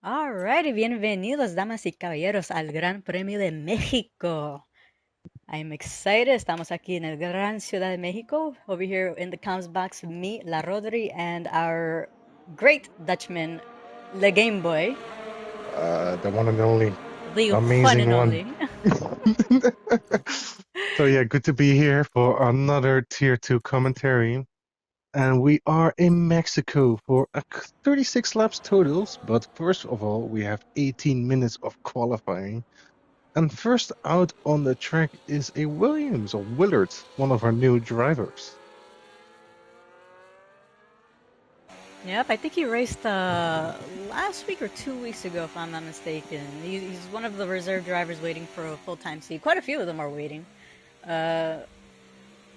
Alrighty, bienvenidos, damas y caballeros, al Gran Premio de México. I'm excited. Estamos aquí en el Gran Ciudad de México. Over here in the comms box, me, La Rodri, and our great Dutchman, the Game Boy, The one and only the one amazing and one. only. So yeah, good to be here for another Tier 2 commentary. And we are in Mexico for 36 laps totals, but first of all, we have 18 minutes of qualifying. And first out on the track is a Williams or Willard, one of our new drivers. Yep, I think he raced last week or 2 weeks ago, if I'm not mistaken. He's one of the reserve drivers waiting for a full-time seat. Quite a few of them are waiting. Uh,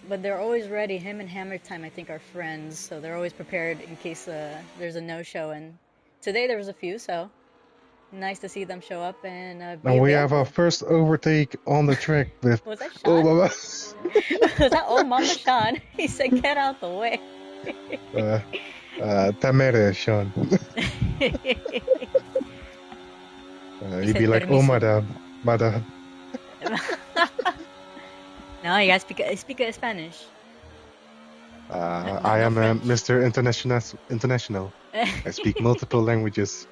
but they're always ready. Him and Hammer Time, I think, are friends, so they're always prepared in case there's a no-show. And today there was a few, so nice to see them show up and Now be we have our available. first overtake on the track with Was that Sean? Obama. Was that old Mama Sean? He said, "Get out the way." Tamere, Sean. He He'd be said, like, oh, "Permiso." madam. No, you gotta speak Spanish. I No am French. Mr. International. I speak multiple languages.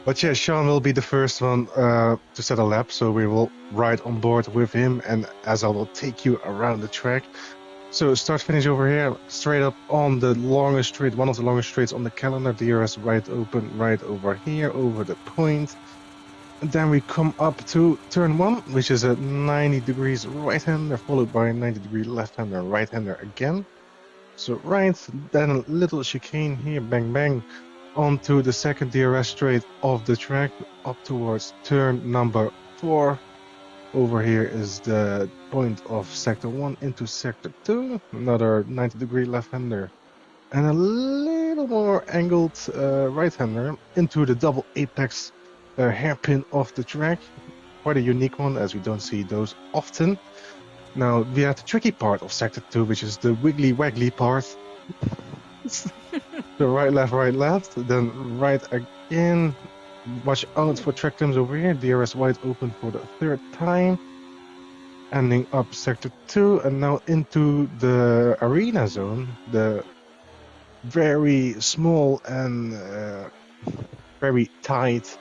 But yeah, Sean will be the first one to set a lap, so we will ride on board with him, and as I will take you around the track. So start finish over here, straight up on the longest straight, one of the longest straights on the calendar. DRS right open, right over here, over the point. And then we come up to turn 1, which is a 90 degrees right-hander, followed by a 90-degree left-hander, right-hander again. So right, then a little chicane here, bang bang, onto the second DRS straight of the track, up towards turn number 4. Over here is the point of sector 1 into sector 2, another 90-degree left-hander, and a little more angled right-hander into the double apex hairpin of the track. Quite a unique one, as we don't see those often. Now we have the tricky part of sector 2, which is the wiggly waggly part. The right, left, then right again. Watch out for track times over here. DRS wide open for the third time. Ending up sector 2 and now into the arena zone. The very small and very tight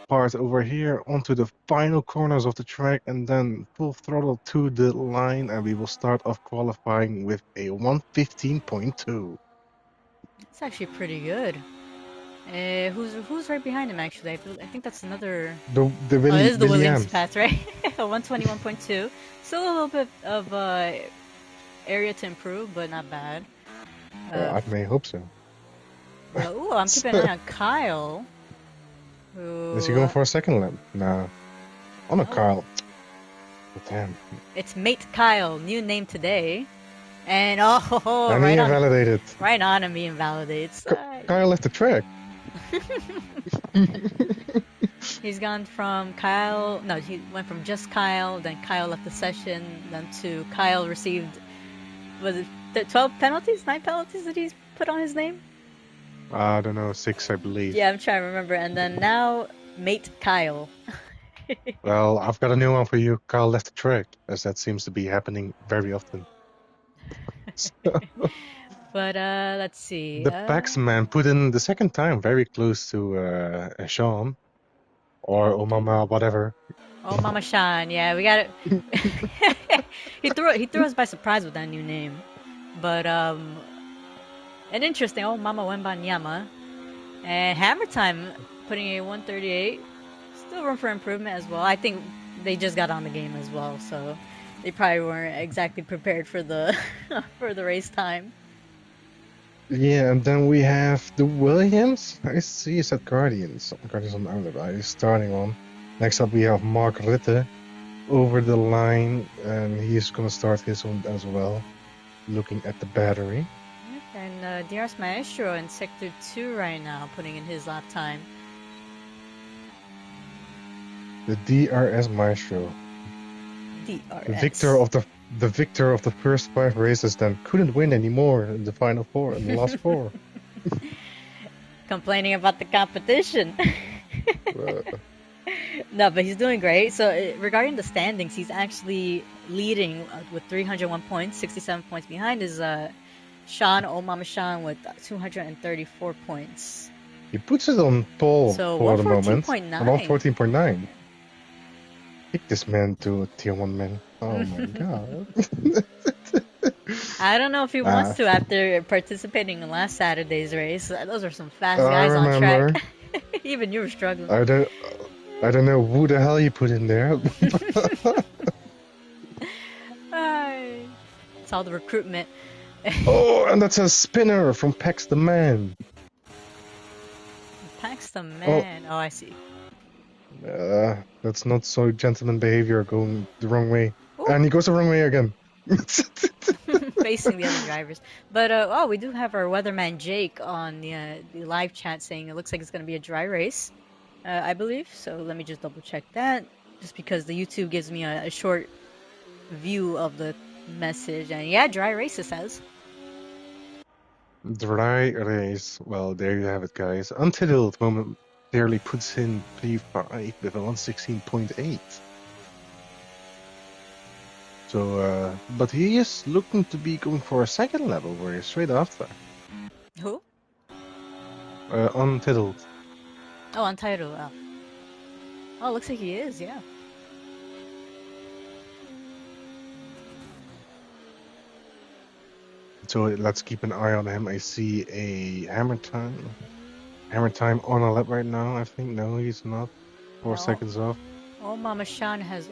part over here onto the final corners of the track, and then full throttle to the line, and we will start off qualifying with a 1:15.2. It's actually pretty good. Who's right behind him? Actually, I think that's another. The Oh, it is the Williams Williams. pass, right? 121.2. Still a little bit of area to improve, but not bad. I may hope so. But, ooh, I'm keeping an eye on Kyle. Is he Who? going for a second lap? Nah. Oh no, Oh, Kyle. Damn. it's Mate Kyle, new name today. And oh, And he invalidated. right on him, he invalidates. Kyle left the track. He's gone from Kyle. No, he went from just Kyle. Then Kyle left the session. Then to Kyle received, was it 12 penalties, 9 penalties that he's put on his name? I don't know, 6, I believe. Yeah, I'm trying to remember. And then now, Mate Kyle. Well, I've got a new one for you. Kyle left the track, as that seems to be happening very often. But let's see. The Paxman put in the second time, very close to Sean or Omama, whatever. Oh, Mama Shan. Yeah, we got it. He threw us by surprise with that new name. But an interesting. Oh, Mama Wembanyama. And Hammer Time putting a 138. Still room for improvement as well. I think they just got on the game as well, so they probably weren't exactly prepared for the for the race time. Yeah, and then we have the Williams. I see it's at Guardians. Guardians on the outer is starting on. Next up we have Mark Rutte over the line, and he's gonna start his one as well. Looking at the battery. And DRS Maestro in Sector 2 right now, putting in his lap time. The DRS Maestro. DRS. The victor of the first 5 races then couldn't win anymore in the final 4 in the last 4. Complaining about the competition. Uh, No, but he's doing great. So regarding the standings, he's actually leading with 301 points. 67 points behind is Sean, old Mama Sean, with 234 points. he puts it on pole So for the moment. 114.9. 114.9. Kick this man to a tier 1 man. Oh my god. I don't know if he wants Ah, to after participating in last Saturday's race. Those are some fast I guys on track. remember. Even you were struggling. I don't. I don't know who the hell you put in there. It's all the recruitment. Oh, and that's a spinner from Pax the Man. Pax the Oh, man. Oh, I see. that's not so gentleman behavior going the wrong way. Ooh. And he goes the wrong way again. Facing the other drivers. But oh, we do have our weatherman Jake on the live chat saying it looks like it's going to be a dry race, I believe. So let me just double check that, just because the YouTube gives me a short view of the message. And yeah, dry race it says. Dry race. Well, there you have it, guys. Untitled momentarily puts in P5 with a 116.8. So, but he is looking to be going for a second level where he's straight after. Who? Untitled. Oh, Untitled. Oh, looks like he is. Yeah. So let's keep an eye on him. I see a hammer time. Hammer time on a lap right now, I think. No, he's not. 4 seconds off. Oh, Mama Shan has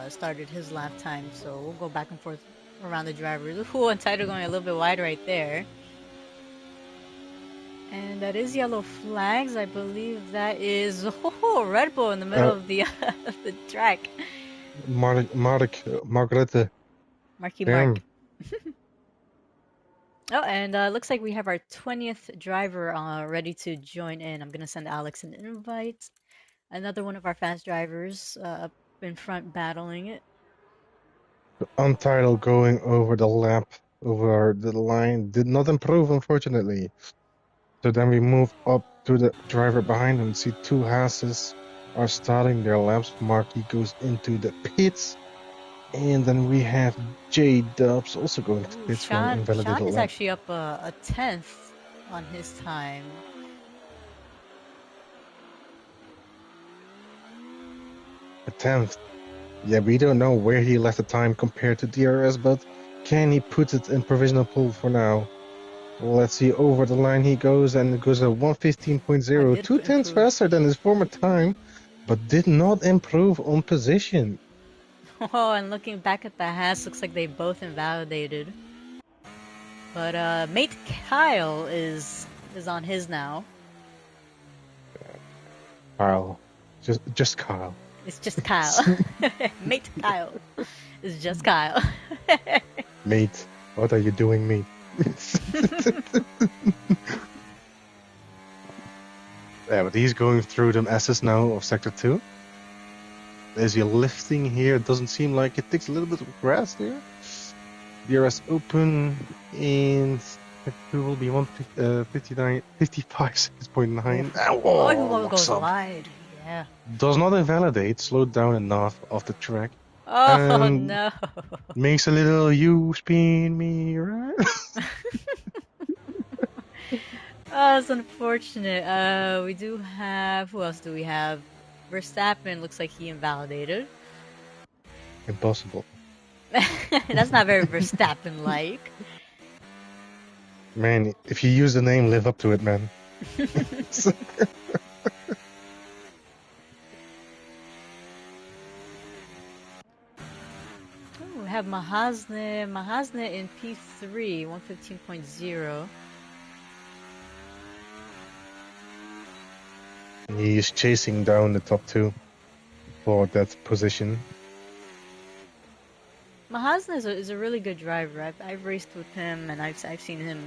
started his lap time, so we'll go back and forth around the drivers. Ooh, Untitled going a little bit wide right there. And that is yellow flags. I believe that is Red Bull in the middle of the the track. Margrethe. Marky Mark. Oh, and looks like we have our 20th driver ready to join in. I'm going to send Alex an invite. Another one of our fast drivers up in front battling it. Untitled going over the lap, over the line, did not improve, unfortunately. So then we move up to the driver behind him. See two Haases are starting their laps. Marky goes into the pits. And then we have J Dubs also going to pits for an invalidated Sean is lap. actually up a 10th on his time. A 10th. Yeah, we don't know where he left the time compared to DRS, but can he put it in provisional pool for now? Let's see, over the line he goes, and it goes at 115.0, 2 tenths faster than his former time, but did not improve on position. Oh, and looking back at the Haas, looks like they both invalidated. But mate Kyle is on his now. Kyle. Just Kyle. It's just Kyle. Mate Kyle. It's just Kyle. Mate, what are you doing, mate? Yeah, but he's going through them S's now of Sector 2. There's your lifting here. It doesn't seem like it takes a little bit of grass there. DRS open, and Sector 2 will be 55.9. Oh, goes wide. Yeah. Does not invalidate, slowed down enough off the track. Oh, no. Makes a little you spin me right. Oh, it's unfortunate. We do have... Who else do we have? Verstappen looks like he invalidated. Impossible. That's not very Verstappen-like. Man, if you use the name, live up to it, man. We have Mahasne in P3, 115.0. He is chasing down the top two for that position. Mahasne is a really good driver. I've raced with him, and I've seen him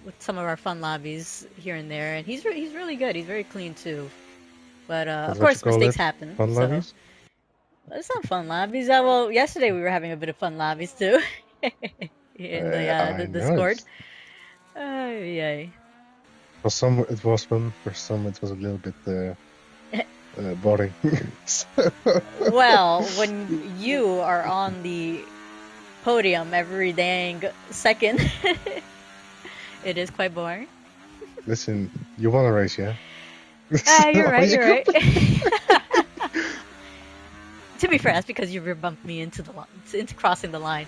with some of our fun lobbies here and there, and he's really good. He's very clean too. But of course, mistakes happen. Fun lobbies? It's not fun lobbies. Well, yesterday we were having a bit of fun lobbies too in the Discord. Yay. For some it was fun, for some it was a little bit boring. Well, when you are on the podium every dang second, it is quite boring. Listen, you want to race, yeah? Ah, you're Are right. you You're right. complaining? To be fair, that's because you rear bumped me into the into crossing the line.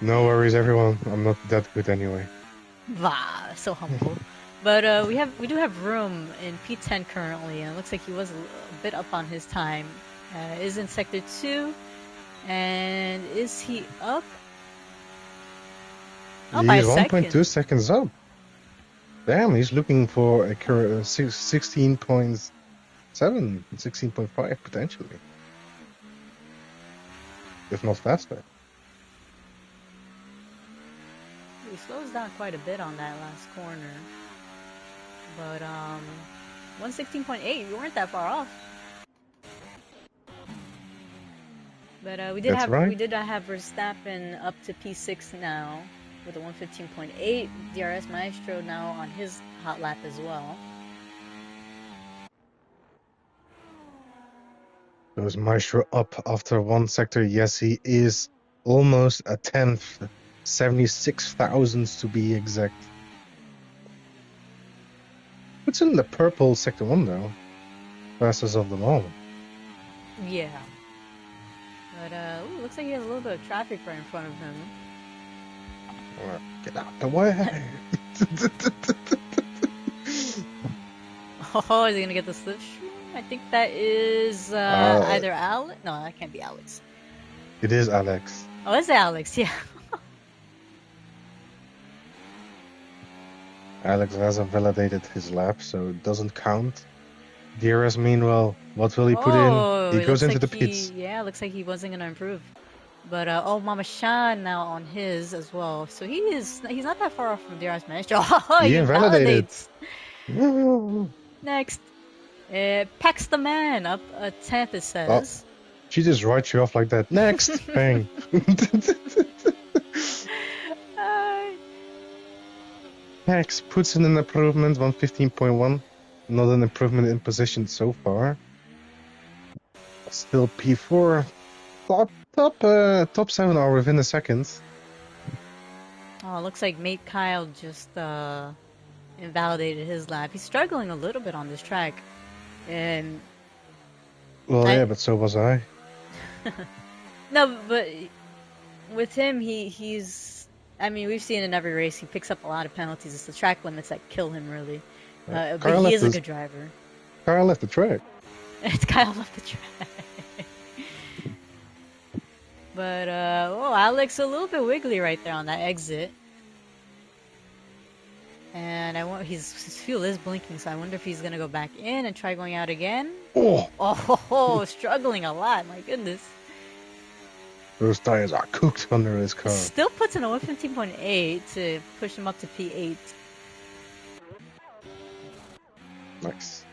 No worries, everyone. I'm not that good anyway. Bah, so humble. But we do have room in P10 currently, and it looks like he was a bit up on his time. Is in sector 2, and is he up? Oh, by a He's second. 1.2 seconds up. Damn, he's looking for a 16.7, 16.5 potentially, if not faster. He slows down quite a bit on that last corner. But 116.8, you weren't that far off. But That's we right. did have Verstappen up to P6 now with a 115.8. DRS Maestro now on his hot lap as well. So is Maestro up after one sector? Yes, he is almost a tenth, 76 thousandths to be exact. What's in the purple sector 1 though? Fastest of them all. Yeah. But ooh, looks like he has a little bit of traffic right in front of him. Get out the way! Oh, is he gonna get the slipstream? I think that is either Alex. No, that can't be Alex. It is Alex. Oh, it's Alex. Yeah. Alex hasn't validated his lap, so it doesn't count. DRS, meanwhile, what will he put in? Oh, He it goes looks into like the pits. looks like he wasn't gonna improve. But oh, Mama Shan now on his as well. So he's not that far off from DRS Maestro. Oh, He he invalidated. invalidates. Next, Pex the man up a 10th. It Oh, says. she just writes you off like that. Next, bang. Max puts in an improvement, 115.1. Not an improvement in position so far. Still P4. Top 7 are within a second. Oh, looks like mate Kyle just invalidated his lap. He's struggling a little bit on this track, and Well, yeah, but so was I. no, but with him, he's. I mean, we've seen in every race he picks up a lot of penalties. It's the track limits that kill him, really. But Kyle he left is a the good driver. Kyle left the track. It's Kyle off the track. But oh, Alex a little bit wiggly right there on that exit. And his fuel is blinking, so I wonder if he's gonna go back in and try going out again. Oh, struggling a lot. My goodness. Those tires are cooked under his car. Still puts in a 115.8 to push him up to P8. Nice.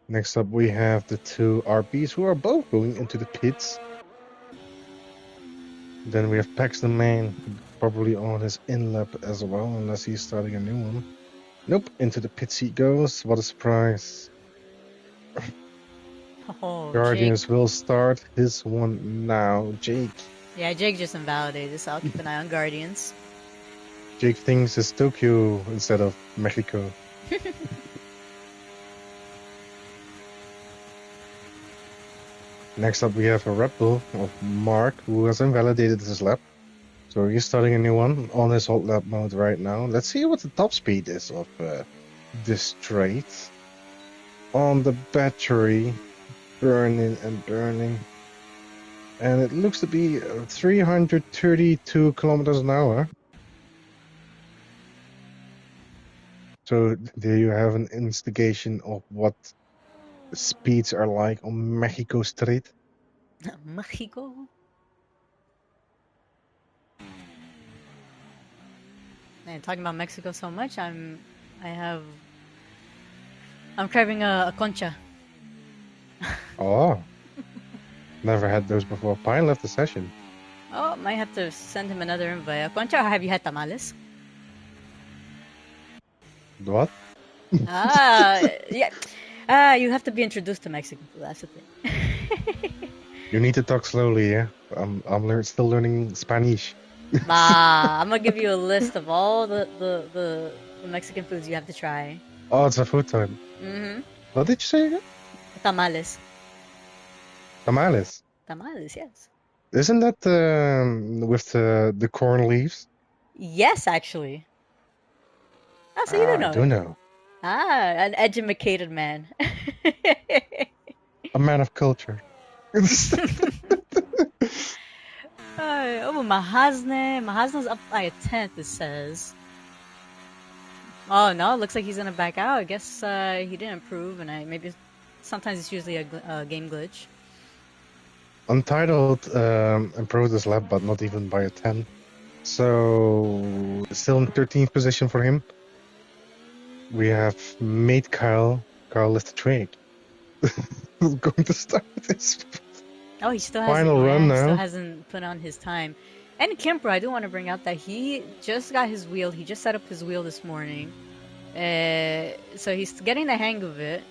Next up, we have the two RBs who are both going into the pits. Then we have Paxton Man, probably on his in-lap as well, unless he's starting a new one. Nope, into the pits he goes. What a surprise. Oh, Guardians Jake. will start his one now. Jake. Yeah, Jake just invalidated, so I'll keep an eye on Guardians. Jake thinks it's Tokyo instead of Mexico. Next up, we have a Red Bull of Mark, who has invalidated his lap. So he's starting a new one on his hot lap mode right now. Let's see what the top speed is of this straight. On the battery, burning and burning. And it looks to be 332 kilometers an hour. So there you have an instigation of what speeds are like on Mexico Street. Mexico? Man, talking about Mexico so much, I'm craving a concha. Oh, never had those before. Pine left the session. Oh, might have to send him another invite. Concha, or have you had tamales? What? Yeah. You have to be introduced to Mexican food. That's the thing. You need to talk slowly, yeah? Still learning Spanish. I'm gonna give you a list of all the Mexican foods you have to try. Oh, it's a food time. Mm-hmm. What did you say again? Tamales. Tamales. Tamales, yes. Isn't that with the corn leaves? Yes, actually. Ah, so you do Ah, I know do it. know. An educated man. A man of culture. Oh, Mahasne. Mahasne's up by a tenth, it says. Oh, no, looks like he's gonna back out. I guess he didn't improve, and maybe sometimes it's usually a game glitch. Untitled improved his lap, but not even by a 10. So, still in 13th position for him. We have mate Kyle. Kyle is the trick. Going to start this Oh, he still hasn't, final run yeah, he still now. hasn't put on his time. And Kemper, I do want to bring out that he just got his wheel. He just set up his wheel this morning. So he's getting the hang of it.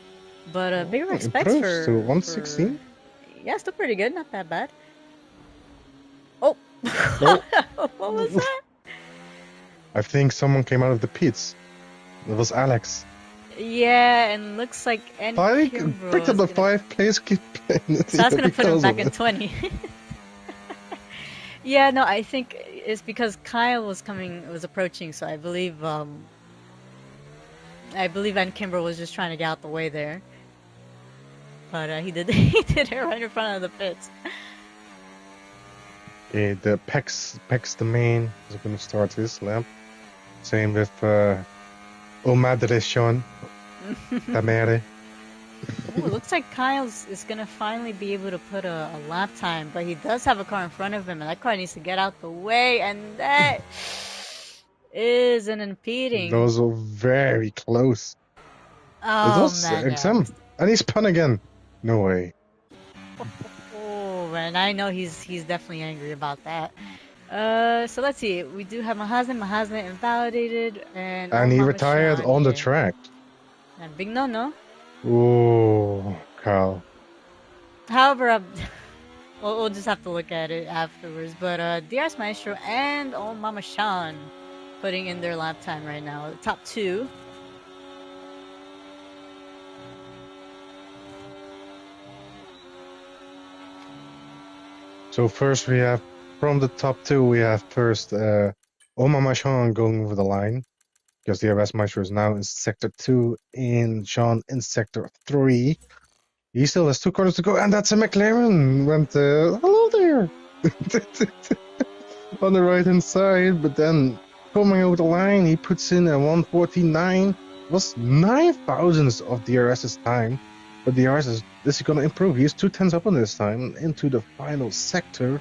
But big Oh, respects improves to for 116. yeah, still pretty good, not that bad. Oh, Oh, what was that? I think someone came out of the pits. It was Alex. Yeah, and looks like N Pike picked Kimbrough up is the gonna. 5 place, keep playing it So that's here gonna put him because back of in it. 20. Yeah, no, I think it's because Kyle was approaching, so I believe N Kimbrough was just trying to get out the way there. But he did he did it right in front of the pits. Okay, the Pex the main is going to start his lap. Same with Omadre Sean. Tamere. Ooh, it looks like Kyle's is gonna finally be able to put a lap time, but he does have a car in front of him, and that car needs to get out the way, and that is an impeding. Those are very close. It Oh was man, yeah. exam. And he spun again. No way. Oh, and I know he's definitely angry about that. So let's see. We do have Mahazne invalidated, and oh And he Mama retired Shan, on the yeah. track. And big no. Oh, Carl. However, we'll just have to look at it afterwards. But DRS Maestro and oh Mama Shan putting in their lap time right now. Top two. So first we have, from the top two, we have first Oma Machan going over the line. Because the DRS Maestro is now in Sector 2 and Sean in Sector 3. He still has 2 corners to go, and that's a McLaren. Went, hello there. On the right hand side, but then coming over the line, he puts in a 149. Was 9 thousandths of DRS's time, but DRS is going to improve. He's 2 tenths up on this time into the final sector.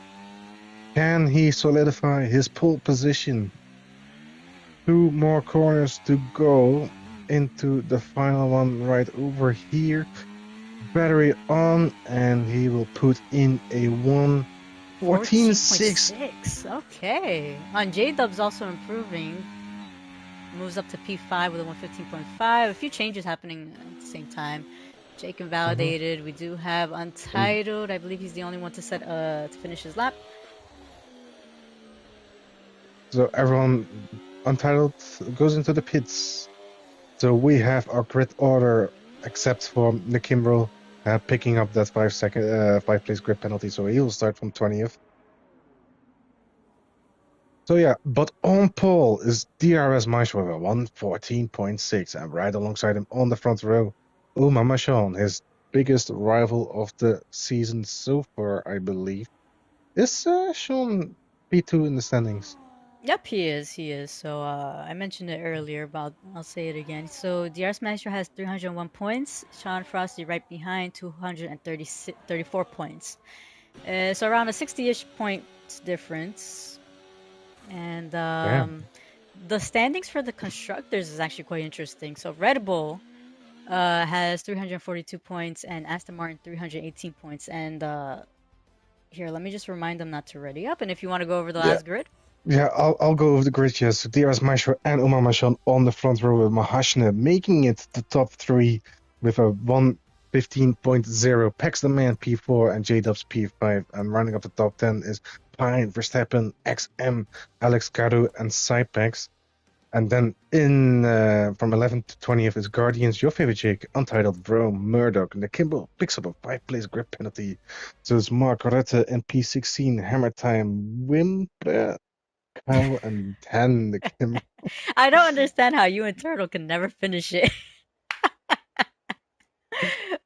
Can he solidify his pole position? 2 more corners to go into the final one right over here. Battery on, and he will put in a 114.6. 14.6. Okay. On J Dub's also improving. Moves up to P5 with a 115.5. A few changes happening at the same time. Jake invalidated. We do have Untitled. I believe he's the only one to finish his lap. So everyone Untitled goes into the pits. So we have our grid order, except for Nick Kimbrough picking up that 5 place grid penalty. So he will start from 20th. So yeah, but on pole is DRS Maestro with a 114.6, and right alongside him on the front row, Mama Sean, his biggest rival of the season so far, I believe. Is Sean P2 in the standings? Yep, he is. He is. So I mentioned it earlier, but I'll say it again. So DRS Maestro has 301 points. Sean Frosty right behind, 234 points. So around a 60-ish point difference. And Damn. the standings for the constructors is actually quite interesting. So Red Bull has 342 points and Aston Martin 318 points. And here, let me just remind them not to ready up. And if you want to go over the Yeah. last grid. Yeah, I'll go with the grid. Yes, DRS Maestro and Umama on the front row with Mahashne making it the top three with a 1:15.0. Pax the Man P4 and J-Dubs P5, and rounding up the top 10 is Pine, Verstappen, XM, Alex Caro, and Cypex. And then in from 11th to 20th is Guardians, Your Favorite Jake, Untitled, Rome, Murdoch, and the Kimbo picks up a 5-place grip penalty. So it's Mark Rutte and P16, Hammer Time, Wimp, Kyle, and 10 the Kim. I don't understand how you and Turtle can never finish it.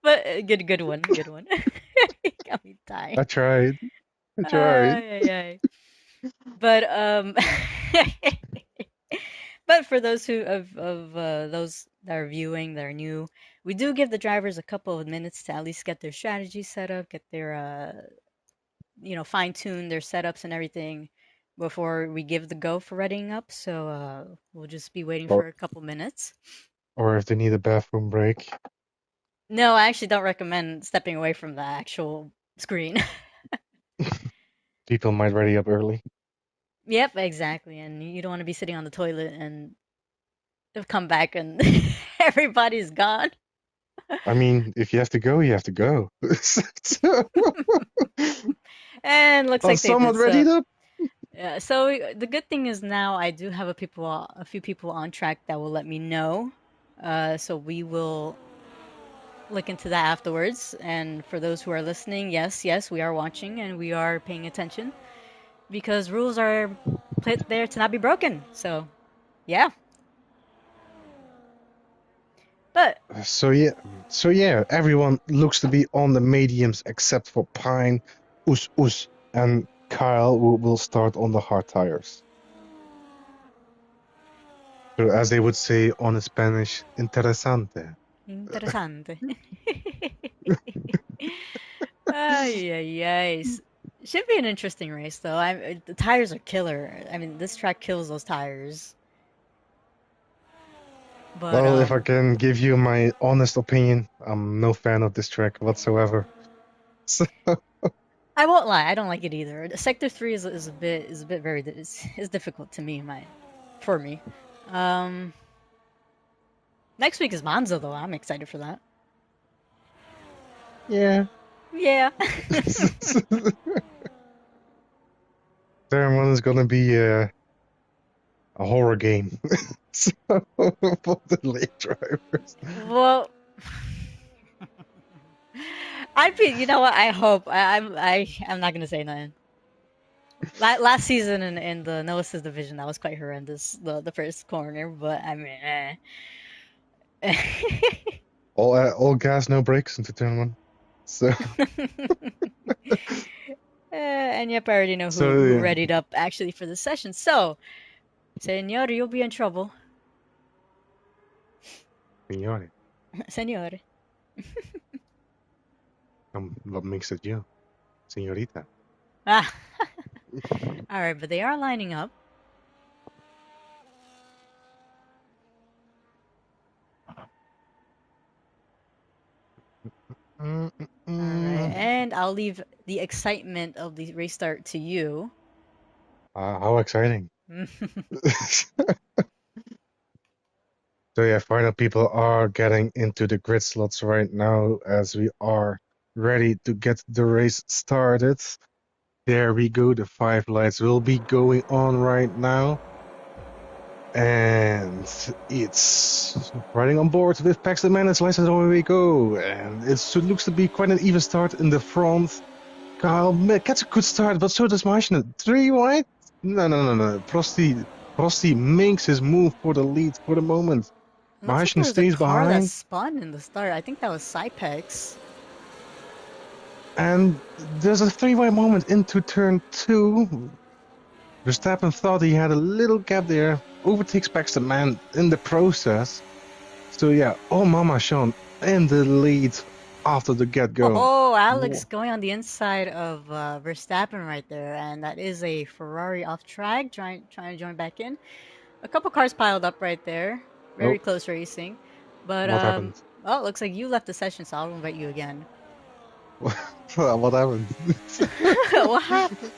But good one, good one. Got me dying. I tried. I tried. Ay, ay, ay. But but for those who of those that are viewing that are new, we do give the drivers a couple of minutes to at least get their strategy set up, get their fine tune their setups and everything before we give the go for readying up. So we'll just be waiting Or, for a couple minutes. or if they need a bathroom break. No, I actually don't recommend stepping away from the actual screen. People might ready up early. Yep, exactly. And you don't want to be sitting on the toilet and come back and everybody's gone. I mean, if you have to go, you have to go. So, And looks like they someone did readied so. up? Yeah, so the good thing is now I do have a few people on track that will let me know. So we will look into that afterwards. And for those who are listening, yes, yes, we are watching and we are paying attention because rules are put there to not be broken. So yeah, but So yeah, everyone looks to be on the mediums except for Pine, Us, and Kyle, who will start on the hard tires. So as they would say on Spanish, interesante. interesante. Ay, ay, ay. Should be an interesting race, though. The tires are killer. I mean, this track kills those tires. But Well, if I can give you my honest opinion, I'm no fan of this track whatsoever. So, I won't lie, I don't like it either. Sector 3 is a bit very is difficult to me, my for me. Um, Next week is Monza, though. I'm excited for that. yeah. Yeah. Turn one is gonna be a horror game. So, for the late drivers. Well, I'd be. You know what? I hope. I'm not gonna say nothing. Last season in the no assist division, that was quite horrendous. The first corner, but I mean, eh. All gas, no brakes into turn one. So And yep, I already know so who yeah. readied up actually for the session. So, Senor, you'll be in trouble. Signore, Senor. what makes it you? Señorita. Ah, all right, but they are lining up. All right, Mm-mm-mm. and I'll leave the excitement of the restart to you. How exciting. So yeah, final people are getting into the grid slots right now as we are ready to get the race started. There we go, the 5 lights will be going on right now. And it's riding on board with Paxton Manage license, away we go. And it looks to be quite an even start in the front. Kyle gets a good start, but so does Maishner. 3 wide? No. Prosti makes his move for the lead for the moment. It looks like there Maishner was a stays car that behind. spun in the start. I think that was Cypex. And there's a 3-way moment into turn 2. Verstappen thought he had a little gap there, overtakes Paxton Man in the process. So yeah, oh mama Sean in the lead after the get-go. Oh, Alex going on the inside of Verstappen right there, and that is a Ferrari off track, trying to join back in. A couple cars piled up right there, Oh, very close racing. But what happened? well, it looks like you left the session, so I'll invite you again. What happened? What happened?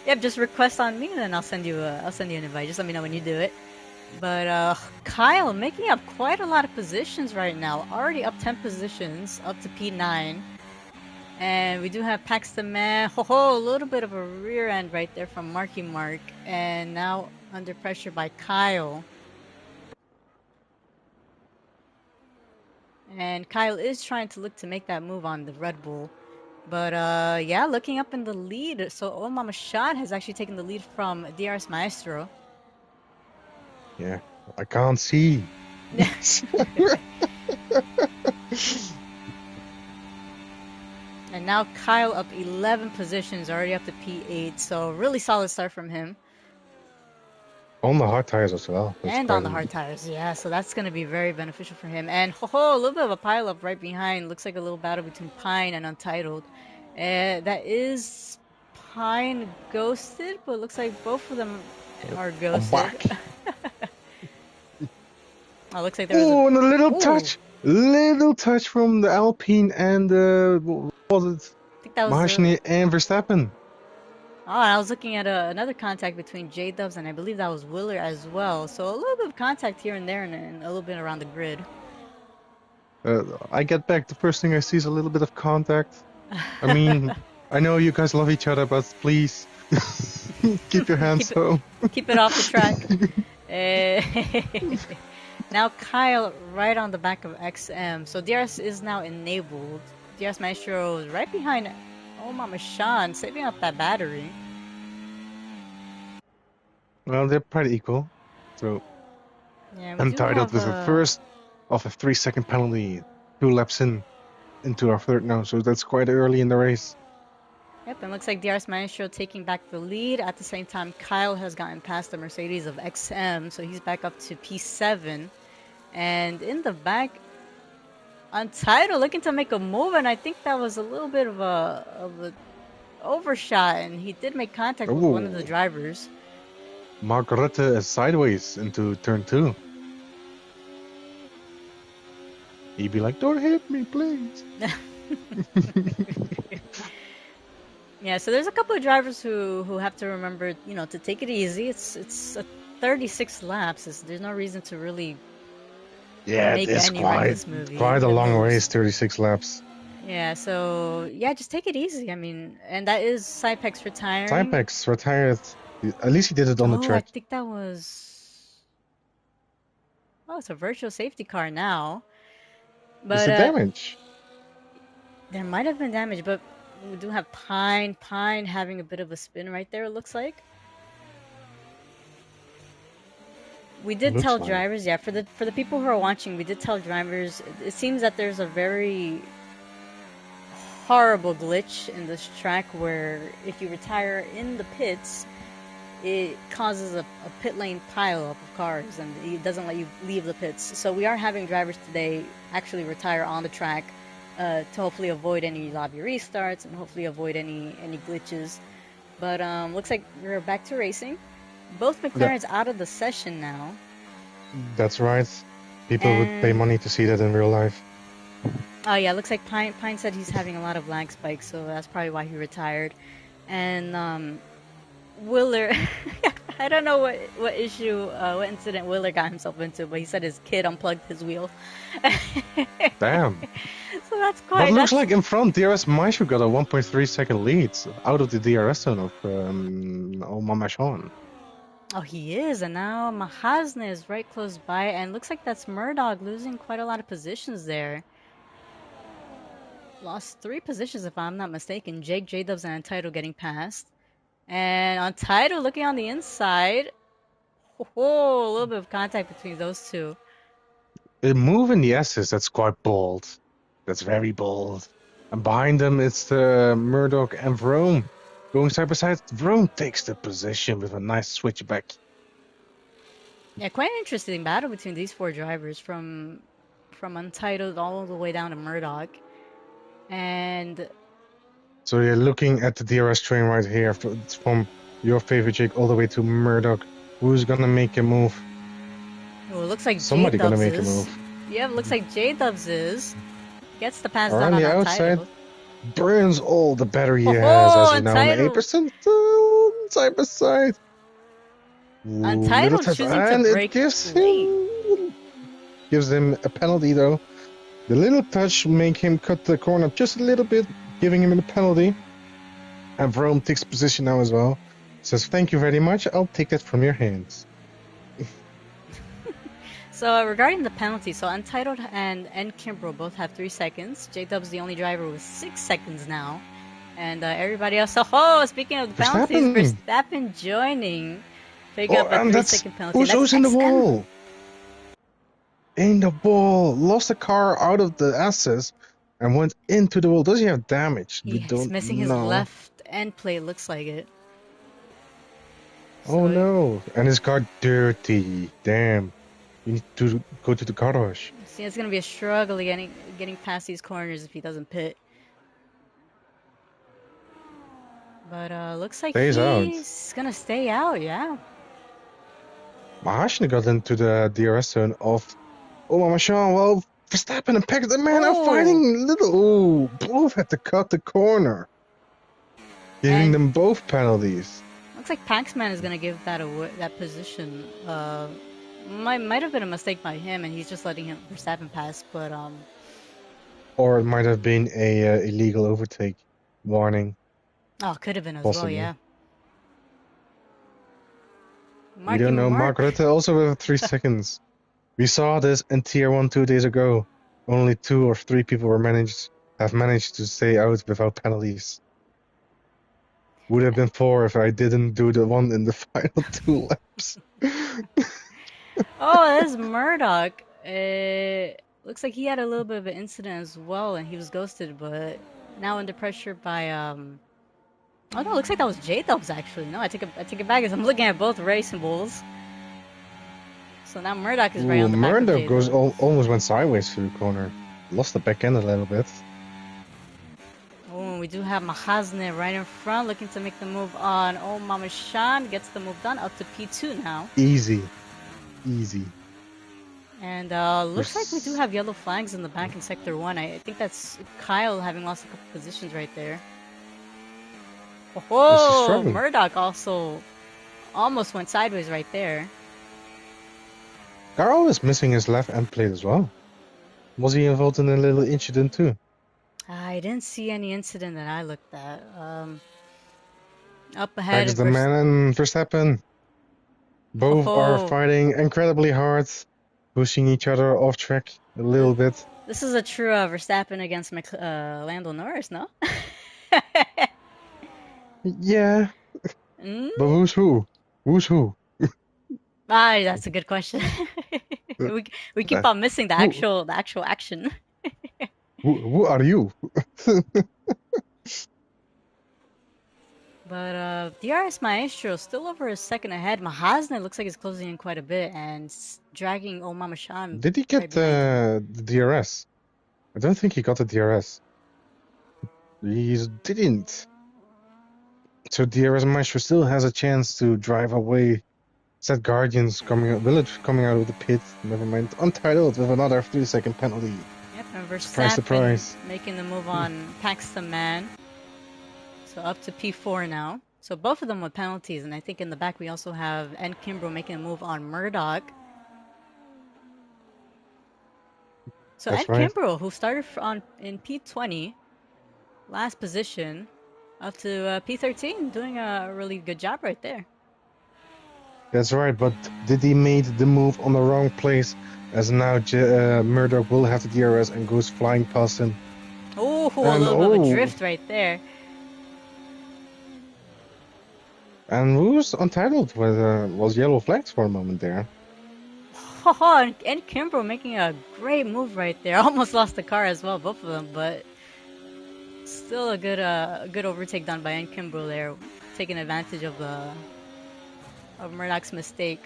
Yep, just request on me, then I'll send you an invite. Just let me know when you do it. But Kyle making up quite a lot of positions right now. Already up 10 positions, up to P9. And we do have Paxton Man. A little bit of a rear end right there from Marky Mark. And now under pressure by Kyle. And Kyle is trying to look to make that move on the Red Bull. But yeah, looking up in the lead. So Oh Mama Shot has actually taken the lead from DRS Maestro. Yeah, I can't see. And now Kyle up 11 positions, already up to P8. So really solid start from him. On the hard tires as well. And on the hard tires, yeah. So that's going to be very beneficial for him. And a little bit of a pileup right behind. Looks like a little battle between Pine and Untitled. That is Pine ghosted, but looks like both of them are ghosted. I'm back. Oh, looks like there was and a little touch from the Alpine and what was it? I think that was Mahashini and Verstappen. Oh, I was looking at another contact between J-Dubs and I believe that was Willer as well. So a little bit of contact here and there and a little bit around the grid. I get back, the first thing I see is a little bit of contact. I mean, I know you guys love each other, but please, keep your hands home. Keep it off the track. Now Kyle right on the back of XM. So DRS is now enabled. DRS Maestro is right behind Oh Mama Sean, saving up that battery. Well, they're pretty equal. So, yeah, Untitled with a first of a 3-second penalty, 2 laps into our third now. So that's quite early in the race. Yep, and looks like DRS Maestro taking back the lead. At the same time, Kyle has gotten past the Mercedes of XM, so he's back up to P7. And in the back, Untitled looking to make a move, and I think that was a little bit of a overshot, and he did make contact with one of the drivers. Margarete is sideways into turn 2. He'd be like, "Don't hit me, please." Yeah, so there's a couple of drivers who have to remember, to take it easy. It's 36 laps. There's no reason to really make any reckless move. Quite a long race, 36 laps. Yeah, so yeah, just take it easy. I mean, and that is Cypex retiring. Cypex retired. At least he did it on the track. I think that was. Oh, it's a virtual safety car now. But is there damage? There might have been damage, but we do have Pine having a bit of a spin right there, it looks like. We did tell drivers, yeah, for the people who are watching, we did tell drivers, it seems that there's a very horrible glitch in this track where if you retire in the pits, it causes a pit lane pileup of cars and it doesn't let you leave the pits. So we are having drivers today actually retire on the track to hopefully avoid any lobby restarts and hopefully avoid any glitches. But looks like we're back to racing. Both McLarens out of the session now. That's right. People would pay money to see that in real life. Oh yeah, looks like Pine said he's having a lot of lag spikes, so that's probably why he retired. And Willer, I don't know what issue, what incident Willer got himself into, but he said his kid unplugged his wheel. Damn. So that's quite. But looks like in front, DRS Maestro got a 1.3 second lead out of the DRS zone of Mama Sean. Oh, he is, and now Mahasne is right close by, and looks like that's Murdoch losing quite a lot of positions there. Lost 3 positions if I'm not mistaken. Jake, J-Dubs, and Untitled getting past. And Untitled looking on the inside. A little bit of contact between those two. The move in the S's, that's quite bold. That's very bold. And behind them, it's Murdoch and Vrome. Going side by side, Vrome takes the position with a nice switchback. Yeah, quite an interesting battle between these 4 drivers from Untitled all the way down to Murdoch. And so you're looking at the DRS train right here from your favorite Jake all the way to Murdoch. Who's gonna make a move? Well, it looks like somebody gonna make a move. Yeah, it looks like J-Dubs gets the pass down on the outside. Untitled. Burns all the battery he has as he's now on 8%. side by side. Ooh, little Untitled touch, choosing to and it break late. gives him a penalty though. The little touch make him cut the corner just a little bit, giving him a penalty. And Vrome takes position now as well. Says, thank you very much. I'll take that from your hands. So regarding the penalty, so Untitled and Kimbrough both have 3 seconds. J-Dub's the only driver with 6 seconds now. And everybody else, oh, speaking of the penalties, Verstappen joining. Pick up a 3-second penalty. Who's in the wall? In the wall. Lost the car out of the SS and went into the wall. Does he have damage? He's missing his left end plate, looks like it. Oh no. And his car dirty. Damn. You need to go to the garage. See, it's going to be a struggle getting past these corners if he doesn't pit. But looks like he's going to stay out, yeah. Mahashna got into the DRS zone of Sean. Well, Verstappen and Pax, the man are fighting little. Both had to cut the corner. Giving them both penalties. Looks like Paxman is going to give that position. Might have been a mistake by him, and he's just letting Verstappen pass, but or it might have been a illegal overtake warning. Oh, could have been as well, yeah. We don't know. Mark Rutte also with 3 seconds. We saw this in Tier 1 2 days ago. Only 2 or 3 people have managed to stay out without penalties. Would have been 4 if I didn't do the one in the final 2 laps. Oh, there's Murdoch. Looks like he had a little bit of an incident as well, and he was ghosted, but now under pressure by Oh no, looks like that was J-Dubs actually. No, I take it back as I'm looking at both race symbols. So now Murdoch is right on the back of J-Dubs. Murdoch almost went sideways through the corner. Lost the back end a little bit. Oh, we do have Mahazne right in front, looking to make the move on. Oh, Mama Shan gets the move done, up to P2 now. Easy. And looks like we do have yellow flags in the back in Sector 1. I think that's Kyle having lost a couple positions right there. Oh, Murdoch also almost went sideways right there. Carl is missing his left end plate as well. Was he involved in a little incident too? I didn't see any incident that I looked at. Up ahead is the man and Verstappen. Both are fighting incredibly hard, pushing each other off track a little bit. This is a true Verstappen against Lando Norris, no? Yeah. But who's who? That's a good question. we keep on missing the actual action. Who are you? But DRS Maestro still over a second ahead. Mahazne looks like he's closing in quite a bit and dragging Mama Shan. Did he get the DRS? I don't think he got the DRS. He didn't. So DRS Maestro still has a chance to drive away Set Guardians Village coming out of the pit. Never mind. Untitled with another 3-second penalty. Yep, and Verstappen surprise. Making the move on Paxton Man. So up to P4 now. So both of them with penalties, and I think in the back we also have Kimbrough making a move on Murdoch. So Kimbrough, who started in P20, last position, up to P13, doing a really good job right there. That's right, but did he made the move on the wrong place, as now Murdoch will have the DRS and goes flying past him. Oh, a little bit of a drift right there. And who's Untitled was yellow flags for a moment there. Oh, and Kimbrough making a great move right there. Almost lost the car as well, both of them, but still a good overtake done by Kimbrough there, taking advantage of Murdoch's mistake.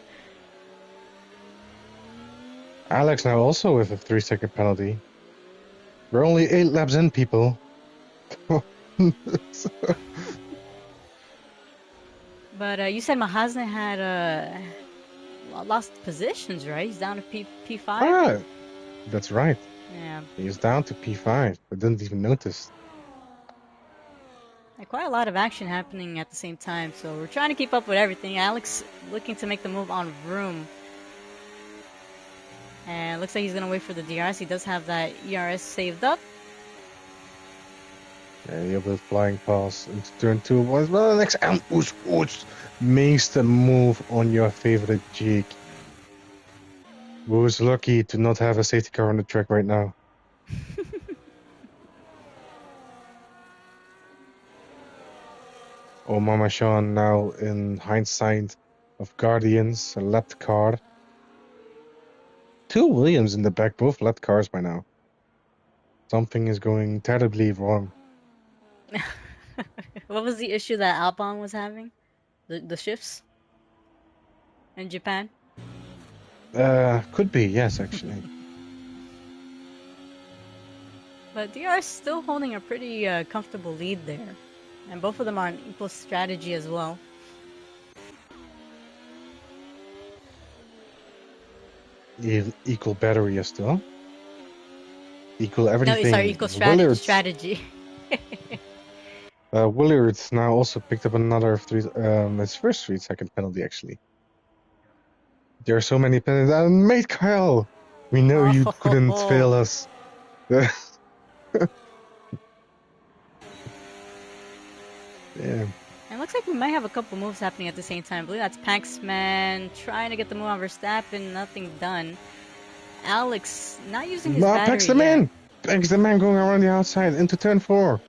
Alex now also with a 3-second penalty. We're only 8 laps in, people. But you said Mahazne had lost positions, right? He's down to P5? Ah, that's right. Yeah. He's down to P5. I didn't even notice. Quite a lot of action happening at the same time, so we're trying to keep up with everything. Alex looking to make the move on Vroom. And looks like he's going to wait for the DRS. He does have that ERS saved up. Yeah, you have the flying pass into turn 2 was well next and makes the move on your favorite Jake. Who's lucky to not have a safety car on the track right now. Oh, Mama Sean now in hindsight of Guardians, a lapped car. 2 Williams in the back, both lapped cars by now. Something is going terribly wrong. What was the issue that Albon was having? The shifts in Japan? Could be, yes, actually. But DRS still holding a pretty comfortable lead there. And both of them are on equal strategy as well. Equal battery as still. Equal everything. No, sorry, equal strategy. Willard now also picked up another his first 3-second penalty actually. There are so many penalties. Mate Kyle, we know you couldn't fail us. Yeah. And it looks like we might have a couple moves happening at the same time. I believe that's Paxman trying to get the move on Verstappen, nothing done. Alex not using his battery yet. Pax the man going around the outside into turn 4.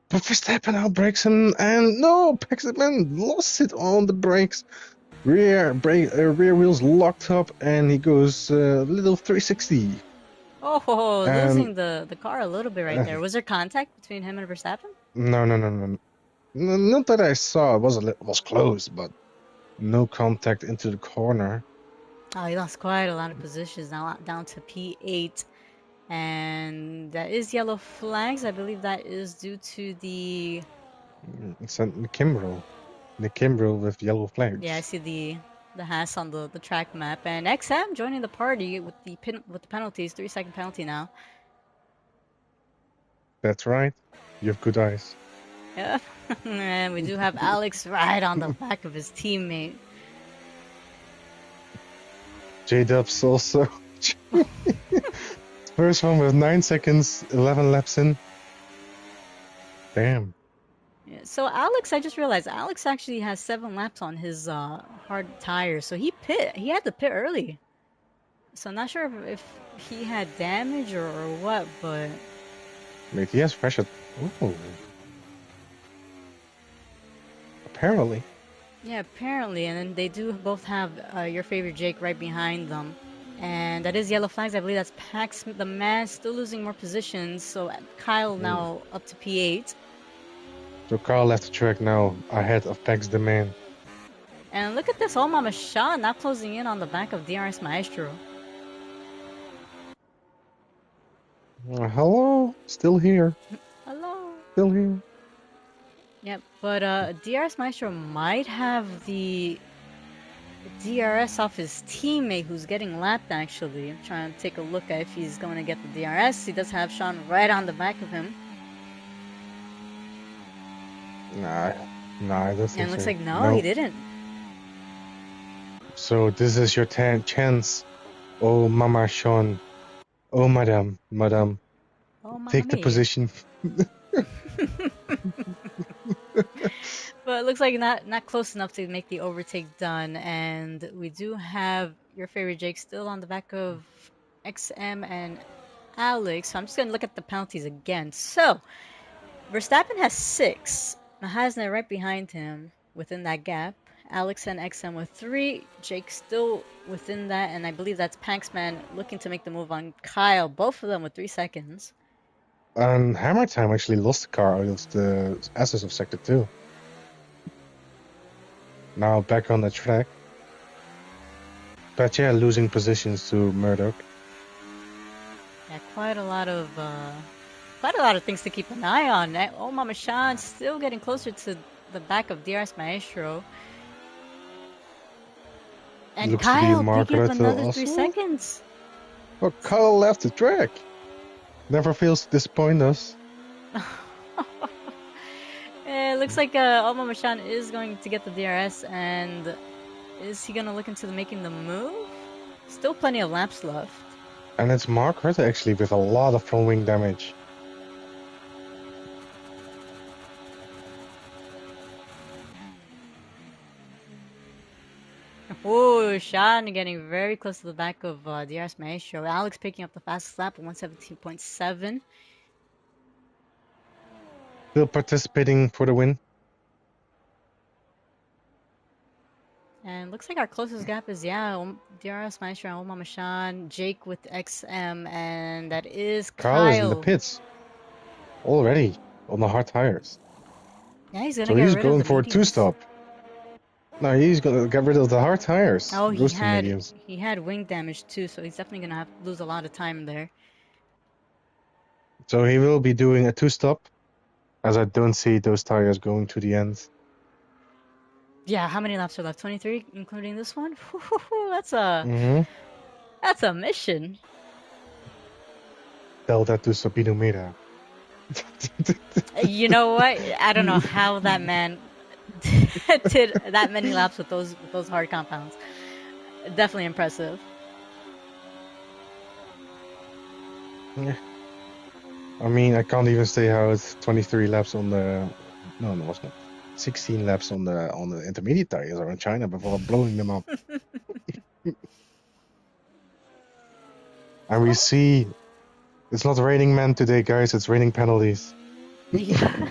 But Verstappen outbrakes him, and no, Pax the man lost it on the brakes. Rear wheels locked up, and he goes a little 360. Oh, losing the car a little bit right there. Was there contact between him and Verstappen? No. Not that I saw. It was close, but no contact into the corner. Oh, he lost quite a lot of positions now, down to P8. And that is yellow flags. I believe that is due to the... It's a Kimbrel with yellow flags. Yeah, I see the Haas on the track map. And XM joining the party with the penalties. 3-second penalty now. That's right. You have good eyes. Yeah. And we do have Alex right on the back of his teammate. J-Dubs also. First one with 9 seconds, 11 laps in. Damn. Yeah, so Alex, I just realized Alex actually has 7 laps on his hard tires, so he had to pit early. So I'm not sure if he had damage or what, but... Wait, he has pressure. Ooh. Apparently. Yeah, apparently, and then they do both have your favorite Jake right behind them. And that is yellow flags. I believe that's Pax the man still losing more positions. So Kyle now up to P8. So Kyle left the track now ahead of Pax the man. And look at this, oh Mama Shah now closing in on the back of DRS Maestro. Hello, still here. Hello. Still here. Yep, but DRS Maestro might have the DRS off his teammate who's getting lapped actually. I'm trying to take a look at if he's going to get the DRS. He does have Sean right on the back of him. Nah, I don't think so. And it looks like no, he didn't. So this is your chance. Oh, Mama Sean. Oh, Madame. Oh, take the position. But it looks like not close enough to make the overtake done. And we do have your favorite Jake still on the back of XM and Alex. So I'm just going to look at the penalties again. So Verstappen has 6. Mahasner right behind him within that gap. Alex and XM with 3. Jake still within that. And I believe that's Paxman looking to make the move on Kyle. Both of them with 3 seconds. And Hammer Time actually lost the car out of the S's of Sector 2. Now back on the track. But yeah, losing positions to Murdoch. Yeah, quite a lot of things to keep an eye on. Oh, Mama Sean still getting closer to the back of DRS Maestro. And Looks Kyle to be picking up another 3 seconds. Oh, Kyle left the track. Never fails to disappoint us. It looks like Oma Mashan is going to get the DRS, and is he gonna look into making the move? Still plenty of laps left. And it's Mark Rutte actually with a lot of front wing damage. Oh, Sean getting very close to the back of DRS Maestro. Alex picking up the fastest lap at 117.7. Still participating for the win. And looks like our closest gap is, DRS Maestro and Oma Mashan, Jake with XM, and that is Kyle is in the Kyle. pits already on the hard tires. Yeah, he's gonna So get he's rid of going the for a mediums. two-stop. No, he's gonna get rid of the hard tires. Oh, Goes to mediums. he had wing damage too, so he's definitely gonna have to lose a lot of time there. So he will be doing a two-stop, as I don't see those tires going to the end. Yeah, how many laps are left? 23, including this one. That's a mission. Tell that to Sabino Mera. You know what? I don't know how that man did that many laps with those hard compounds. Definitely impressive. Yeah. I mean, I can't even say how it's 23 laps on the. No, it's not. 16 laps on the intermediate tires are in China before blowing them up. And we see it's not raining men today, guys. It's raining penalties. Yeah.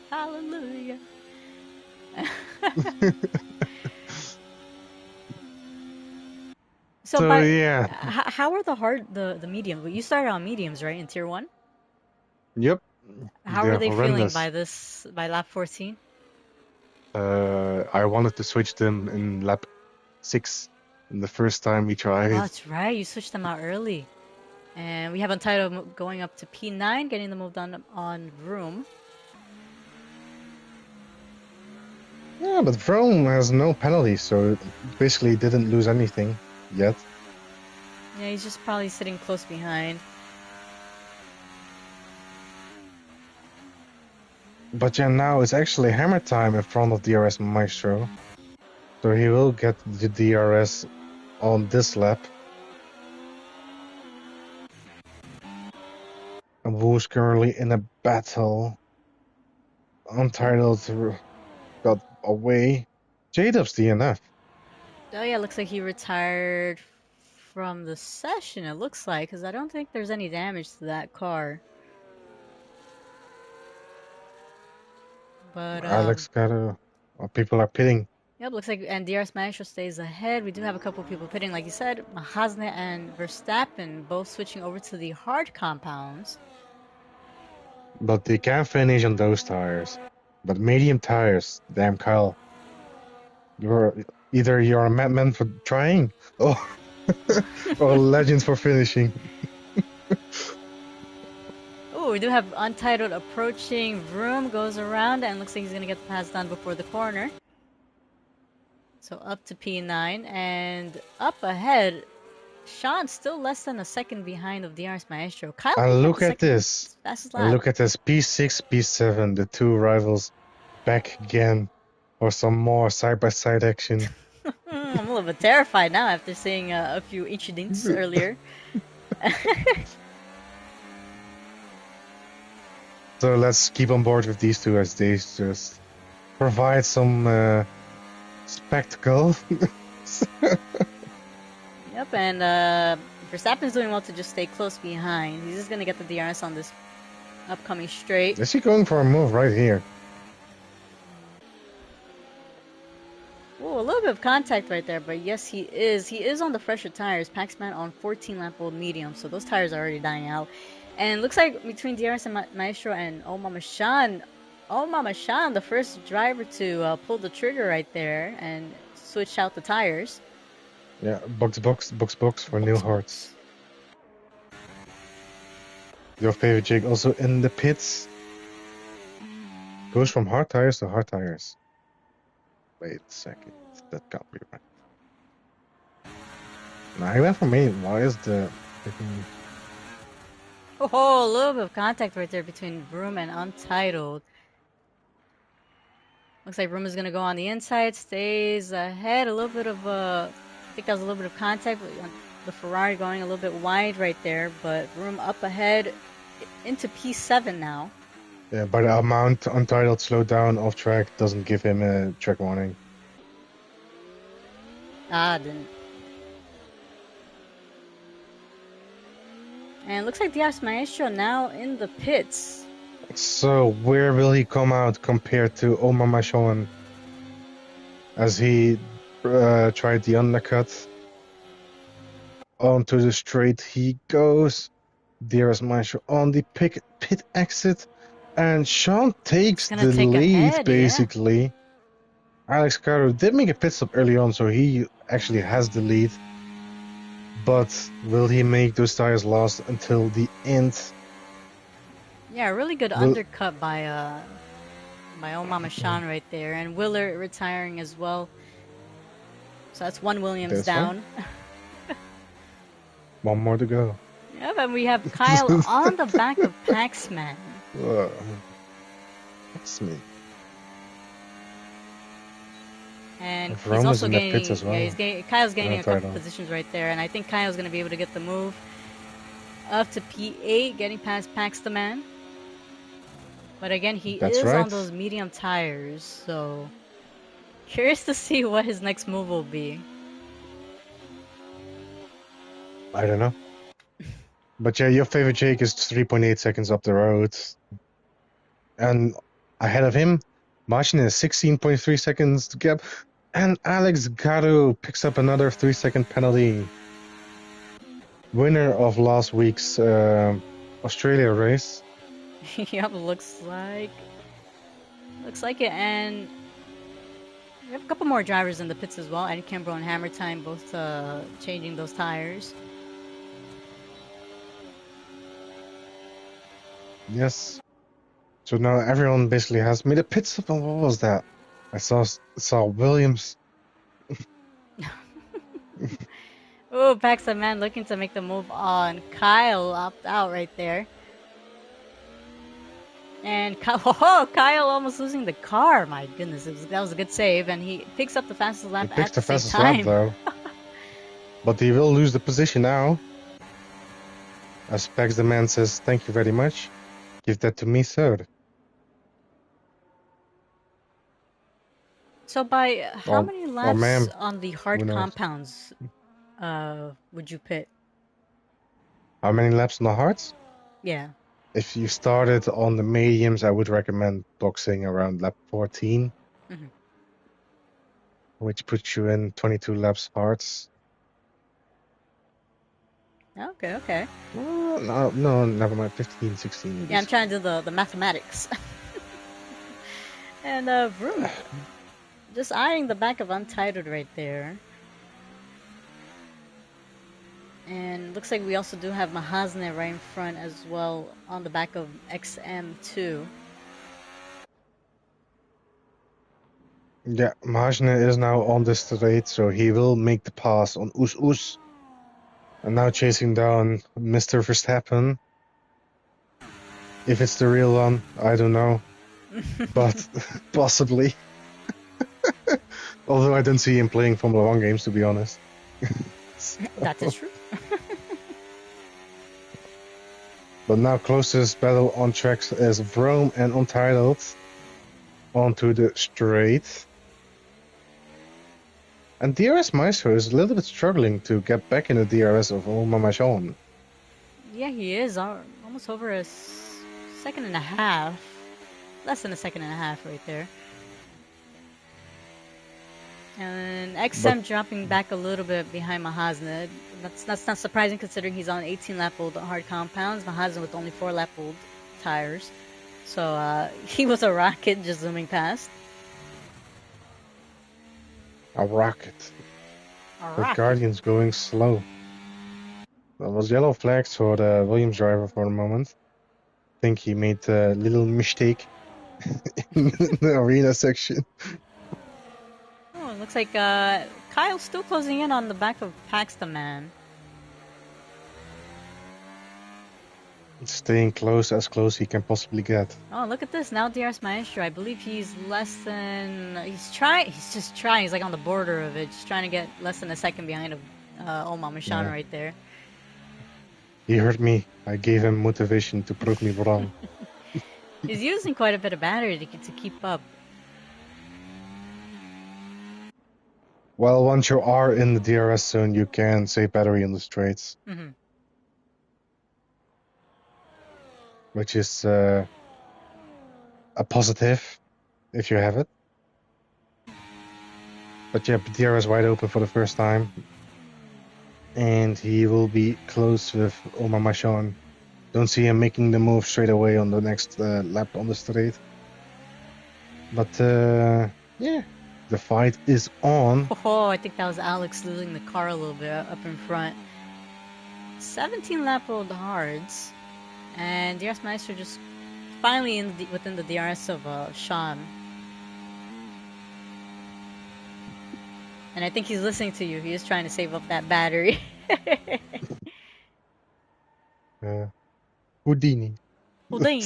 Hallelujah. So yeah. how are the mediums? You started on mediums, right, in tier 1? Yep. How They're are they feeling horrendous. by lap 14? I wanted to switch them in lap 6 in the first time we tried. Oh, that's right. You switched them out early. And we have Untitled going up to P9, getting the move done on Vroom. Yeah, but Vroom has no penalty, so basically didn't lose anything yet. Yeah, he's just probably sitting close behind. But yeah, now it's actually hammer time in front of DRS Maestro. So he will get the DRS on this lap. And Wu's currently in a battle. Untitled got away. J-Dub's DNF. Oh yeah, looks like he retired from the session, it looks like, because I don't think there's any damage to that car. But Alex got people are pitting. Yep, looks like and DRS Maestro stays ahead. We do have a couple people pitting, like you said, Mahasne and Verstappen both switching over to the hard compounds. But they can finish on those tires. But medium tires, damn Kyle. You're a madman for trying, or or a legend for finishing. Oh, we do have Untitled approaching. Vroom goes around and looks like he's gonna get the pass done before the corner. So up to P9 and up ahead. Sean still less than a second behind of DRS Maestro. Kyle, And look at this. P6, P7, the two rivals back again for some more side-by-side action. I'm a little bit terrified now after seeing a few incidents earlier. So let's keep on board with these two as they just provide some spectacle. Yep, and Verstappen's doing well to just stay close behind. He's just going to get the DRS on this upcoming straight. Is he going for a move right here? Oh, a little bit of contact right there, but yes, he is. He is on the fresher tires. Paxman on 14-lap-old medium, so those tires are already dying out. And it looks like between DRS and Maestro and Mama Shan, the first driver to pull the trigger right there and switch out the tires. Yeah, box for new hearts. Your favorite Jake also in the pits. Goes from hard tires to hard tires. Wait a second, that can't be right. Nah, he went for me. Why is the... Oh, a little bit of contact right there between Vroom and Untitled. Looks like Room is gonna go on the inside, stays ahead. A little bit of I think that was a little bit of contact. The Ferrari going a little bit wide right there, but Room up ahead into P7 now. Yeah, but the amount Untitled slowed down off track doesn't give him a track warning. Didn't. And looks like Diaz Maestro now in the pits. So where will he come out compared to Omar Machon as he tried the undercut? Onto the straight he goes. Diaz Maestro on the pit exit, and Sean takes the take lead ahead, basically. Yeah. Alex Caro did make a pit stop early on, so he actually has the lead. But will he make those tires last until the end? Yeah, really good undercut by Omar Machon right there, and Willer retiring as well. So that's one Williams down. One more to go. Yep, and we have Kyle on the back of Paxman. Paxman. And he's also gaining. Well. Yeah, Kyle's gaining a couple positions right there, and I think Kyle's going to be able to get the move up to P8, getting past Pax the Man. But again, he is on those medium tires, so curious to see what his next move will be. I don't know. But yeah, your favorite Jake is 3.8 seconds up the road. And ahead of him, Martin is 16.3 seconds to gap. And Alex Garu picks up another 3-second penalty. Winner of last week's Australia race. Yep, looks like it. And we have a couple more drivers in the pits as well. Eddie Kimbrough and Hammer Time both changing those tires. Yes. So now everyone basically has made a pit stop. What was that? I saw Williams. Oh, Paxton Man looking to make the move on. Kyle opt out right there. And Kyle almost losing the car. My goodness, that was a good save. And he picks up the fastest lap at the same time. Lap, though. But he will lose the position now. As Pax the Man says, thank you very much. Give that to me, sir. So by how many laps on the hard compounds would you pit? How many laps on the hards? Yeah. If you started on the mediums, I would recommend boxing around lap 14. Mm-hmm. Which puts you in 22 laps hards. Okay. No, never mind. 15, 16. Yeah, I'm trying to do the mathematics. And Vroom, just eyeing the back of Untitled right there. And looks like we also do have Mahasne right in front as well on the back of XM2. Yeah, Mahasne is now on the straight, so he will make the pass on Us. And now chasing down Mr. Verstappen. If it's the real one, I don't know. But possibly. Although I don't see him playing Formula 1 games, to be honest. That is true. But now closest battle on tracks is Rome and Untitled onto the straight. And DRS Maestro is a little bit struggling to get back in the DRS of Omar Machon. Yeah, he is. Almost over a second and a half. Less than a second and a half right there. And XM dropping back a little bit behind Mahasne. That's not surprising considering he's on 18-lap-old hard compounds. Mahasne with only 4-lap-old tires. So he was a rocket just zooming past. A rocket. The Guardian's going slow. That was yellow flags for the Williams driver for a moment. I think he made a little mistake in the arena section. Oh, it looks like Kyle's still closing in on the back of Paxton Man. Staying close, as close he can possibly get. Oh, look at this. Now DRS Maestro. I believe he's less than. He's trying. He's just trying. He's like on the border of it. Just trying to get less than a second behind of old Mama Shan Yeah. right there. He hurt me. I gave him motivation to prove me wrong. He's using quite a bit of battery to keep up. Well, once you are in the DRS zone, you can save battery in the straights. Mm-hmm. Which is a positive if you have it. But yeah, DRS wide open for the first time. And he will be close with Omar Machon. Don't see him making the move straight away on the next lap on the straight. But yeah, the fight is on. Oh, I think that was Alex losing the car a little bit up in front. 17 lap rolled hards. And DRS Maestro just finally within the DRS of Sean. And I think he's listening to you. He is trying to save up that battery. Houdini. Houdini.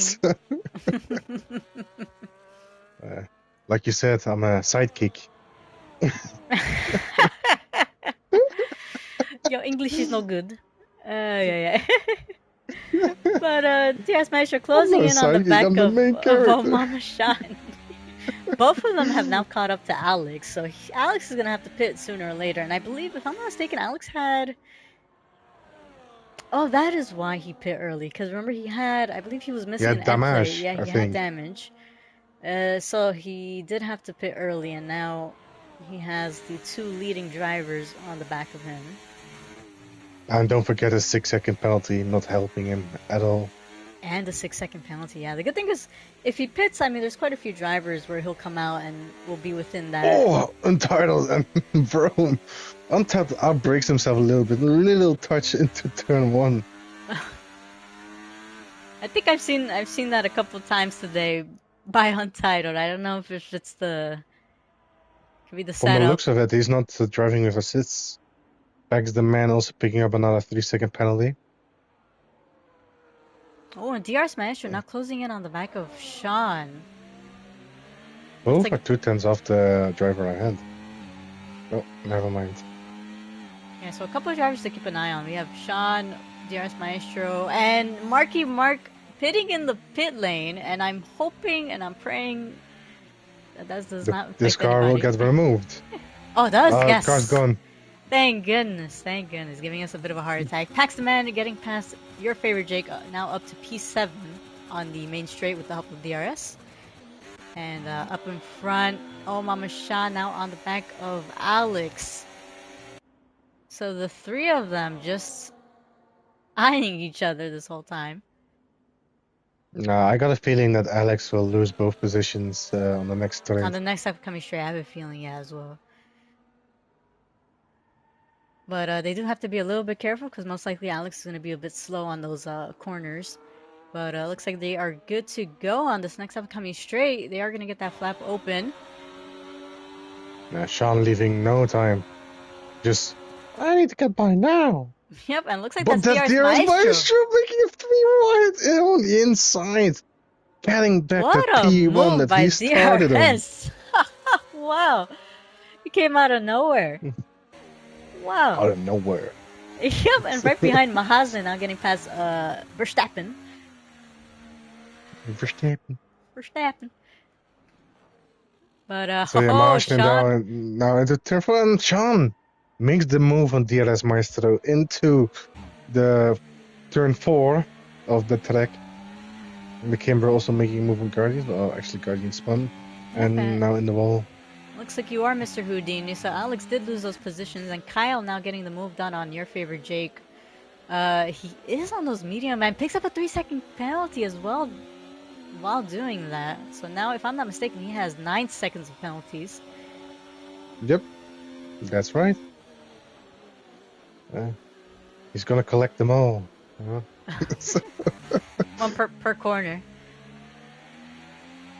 Like you said, I'm a sidekick. Your English is no good. Yeah. But DRS Maestro closing in on the back of Mama Shan. Both of them have now caught up to Alex, so Alex is going to have to pit sooner or later. And I believe, if I'm not mistaken, Alex had... Oh, that is why he pit early. Because remember, he had... I believe he was missing an end plate. Yeah, he had damage. So he did have to pit early, and now he has the two leading drivers on the back of him. And don't forget a 6-second penalty, not helping him at all. And a 6-second penalty, yeah. The good thing is, if he pits, I mean, there's quite a few drivers where he'll come out and will be within that. Oh, Untitled and Vrome. Untitled outbreaks himself a little touch into turn 1. I think I've seen that a couple times today by Untitled. I don't know if it's the... Could be the setup. From the looks of it, he's not driving with assists. Bags the man also picking up another 3-second penalty. Oh, and DRS Maestro now closing in on the back of Sean. Both are 2/10 off the driver ahead. Oh, never mind. Yeah, so a couple of drivers to keep an eye on. We have Sean, DRS Maestro, and Marky Mark pitting in the pit lane. And I'm hoping and I'm praying that does not affect this car anybody. will get removed. Oh, it does? Yes. The car's gone. Thank goodness, giving us a bit of a heart attack. Pax the Man getting past your favorite Jake, now up to P7 on the main straight with the help of DRS. And up in front, oh Mama Shan now on the back of Alex. So the three of them just eyeing each other this whole time. No, I got a feeling that Alex will lose both positions on the next straight. On the next upcoming straight, I have a feeling, yeah, as well. But they do have to be a little bit careful because most likely Alex is going to be a bit slow on those corners. But looks like they are good to go on this next upcoming straight. They are going to get that flap open. Sean leaving no time. Just, I need to get by now. Yep, and looks like but that's DRS Maestro making a 3 wide on the inside. Getting back what to P1 that he started on. Wow. He came out of nowhere. Wow. Out of nowhere. Yep, and right behind Mahazen now getting past Verstappen. But so yeah, Sean now into turn 4, and Sean makes the move on DRS Maestro into the turn 4 of the track. And Kimber also making a move on Guardian. Well, actually Guardian spun. And now in the wall. Looks like you are Mr. Houdini. So Alex did lose those positions, and Kyle now getting the move done on your favorite Jake. He is on those medium and picks up a 3-second penalty as well while doing that. So now, if I'm not mistaken, he has 9 seconds of penalties. Yep, that's right. He's gonna collect them all. One per corner.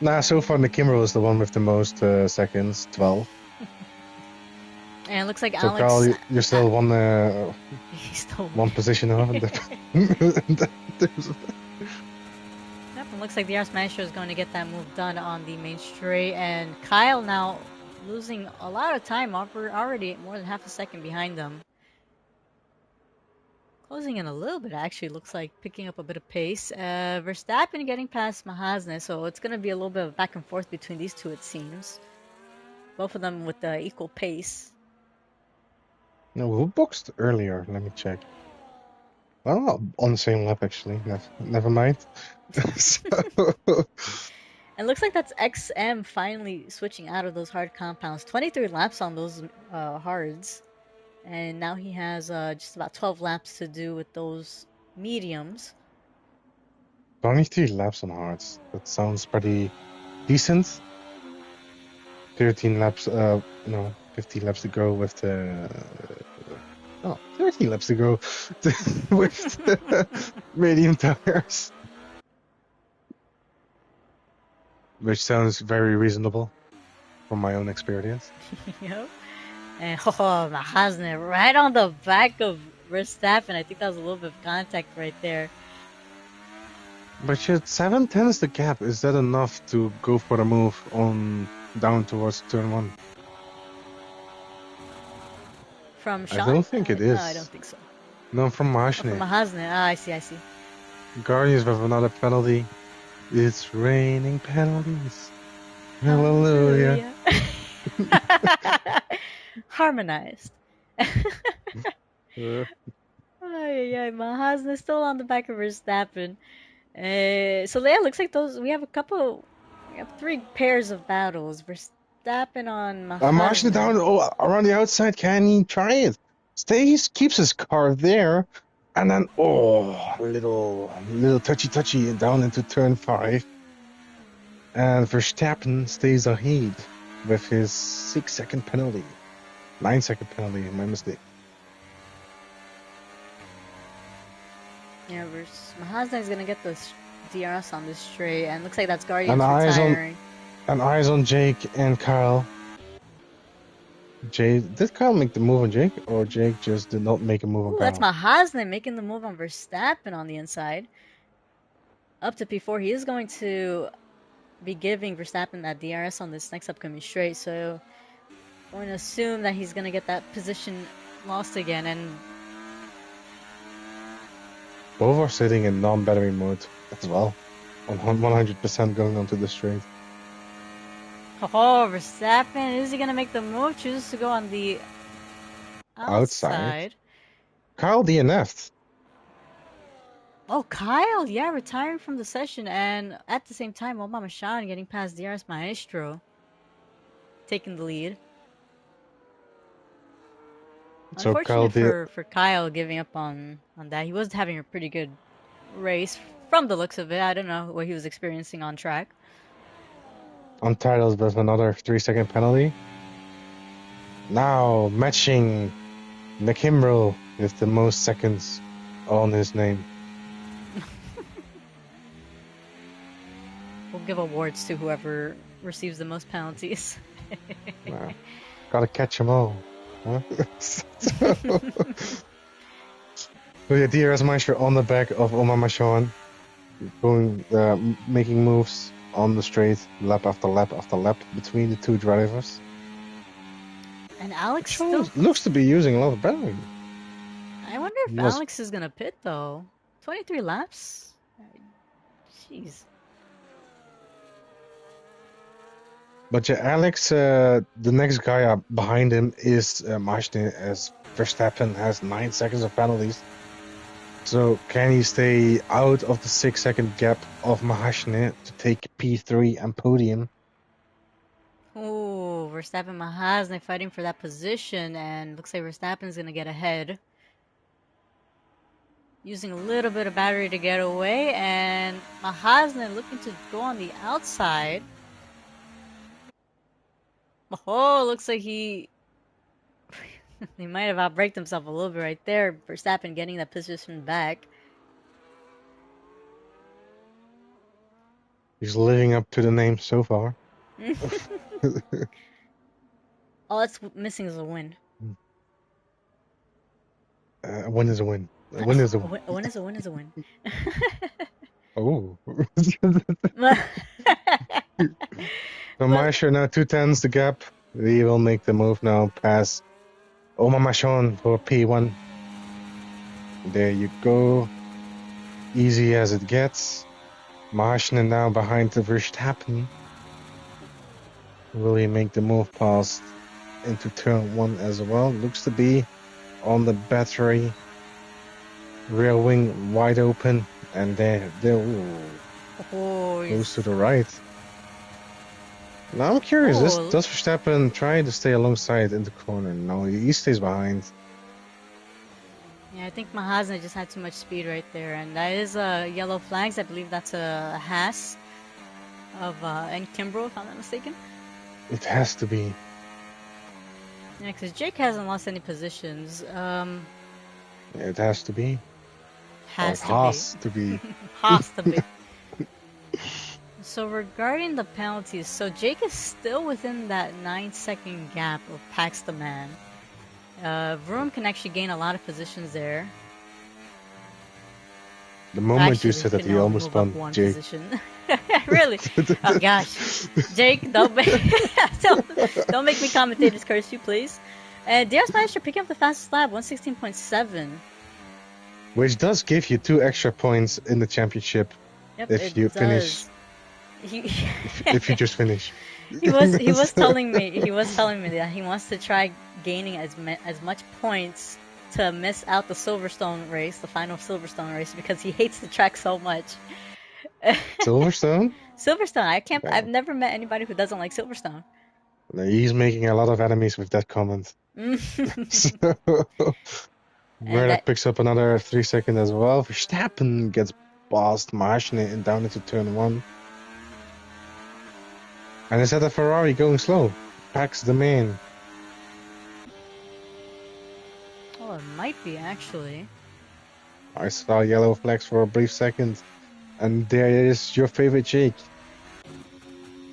Nah, so far Kimber was the one with the most seconds, 12. And it looks like so Alex... Carl, you're still one he's still one position off. Yep, it looks like the Ars Maestro is going to get that move done on the main straight, and Kyle now losing a lot of time, already more than half a second behind them. Closing in a little bit, actually, looks like picking up a bit of pace. Verstappen getting past Mahasne, so it's going to be a little bit of back and forth between these two, it seems. Both of them with equal pace. No, who boxed earlier? Let me check. Well, on the same lap actually. Never mind. So, It looks like that's XM finally switching out of those hard compounds. 23 laps on those hards. And now he has just about 12 laps to do with those mediums. 23 laps on hards. That sounds pretty decent. 13 laps, 50 laps to go with the. 13 laps to go with the medium tires. Which sounds very reasonable from my own experience. Yep. And Mahasne right on the back of Verstappen. I think that was a little bit of contact right there. But shit, 7/10 is the gap. Is that enough to go for the move on down towards turn 1? From I Sean? don't think it No, I is. don't think so. No, from Oh, from Mahashne. Mahasne. Ah, I see. Guardians with another penalty. It's raining penalties. Hallelujah. Harmonized. Ay, Mahasne still on the back of Verstappen. So yeah, looks like we have three pairs of battles. Verstappen on Mahashne down Mahasne. around the outside. Can he try it? Stays, keeps his car there. And then, little touchy down into turn 5. And Verstappen stays ahead with his 6-second penalty. 9-second penalty, my mistake. Yeah, Mahasne is gonna get the DRS on this straight, and looks like that's Guardians And retiring. eyes on Jake and Kyle. Did Kyle make the move on Jake, or Jake just did not make a move on Ooh, Kyle? that's Mahasne making the move on Verstappen on the inside. Up to P4, he is going to be giving Verstappen that DRS on this next upcoming straight, so I'm going to assume that he's going to get that position lost again, and Both are sitting in non-battery mode as well, on 100% going onto the straight. oh, Verstappen, is he going to make the move? Chooses to go on the outside. Kyle DNF'd. Oh, Kyle, yeah, retiring from the session, and at the same time, Obama Shan getting past DRS Maestro, taking the lead. So Unfortunate for Kyle giving up on that. He was having a pretty good race from the looks of it. I don't know what he was experiencing on track. Untitled with another 3-second penalty. Now matching Nakimro with the most seconds on his name. We'll give awards to whoever receives the most penalties. Wow. Gotta catch them all. Huh? So yeah, DRS Meister on the back of Omar Sean, making moves on the straight, lap after lap after lap between the two drivers. And Alex still looks to be using a lot of battery. I wonder if Alex is gonna pit though. 23 laps? Jeez. But yeah, Alex, the next guy behind him is Maschne, as Verstappen has 9 seconds of penalties. So can he stay out of the 6-second gap of Mahashne to take P3 and podium? Ooh, Verstappen Mahasne fighting for that position, and looks like Verstappen's gonna get ahead. Using a little bit of battery to get away, and Mahasne looking to go on the outside. Oh, looks like he might have outbraked himself a little bit right there. Verstappen getting that position back. He's living up to the name so far. All that's missing is a win. A win is a win. A win is a win. A win is a win is a win. Oh. Well, So Maestro now 210s the gap. He will make the move now past Omamashon for P1. There you go. Easy as it gets. Mahashina now behind the Verstappen. Will he make the move past into turn 1 as well? Looks to be on the battery. Rear wing wide open. And there ooh, oh, goes to the right. Now I'm curious, oh, does Verstappen try to stay alongside in the corner? No, he stays behind. yeah. I think Mahazna just had too much speed right there, and that is yellow flags. I believe that's a Haas of and Kimbrough, if I'm not mistaken. It has to be. Yeah, because Jake hasn't lost any positions. It has to be. Or it Has to be. has to be. Has to be. So regarding the penalties, so Jake is still within that 9-second gap of Paxton. Vroom can actually gain a lot of positions there. The moment you Actually, said he that, can he only almost move up spun one Jake. position. Really? Oh gosh, Jake, don't make don't make me commentators curse you, please. DRS Maestro picking up the fastest lap, 116.7. Which does give you 2 extra points in the championship Yep, it if you finish. does. He If you just finish. he was telling me that he wants to try gaining as much points to miss out the Silverstone race, the final Silverstone race, because he hates the track so much. Silverstone? Silverstone, I can't. I've Yeah. never met anybody who doesn't like Silverstone. He's making a lot of enemies with that comment. So, And Murdoch that, picks up another 3 seconds as well. Verstappen gets past Marshall and down into turn 1. And instead of Ferrari going slow, packs the main. oh, it might be actually. I saw yellow flags for a brief second. And there is your favorite Jake.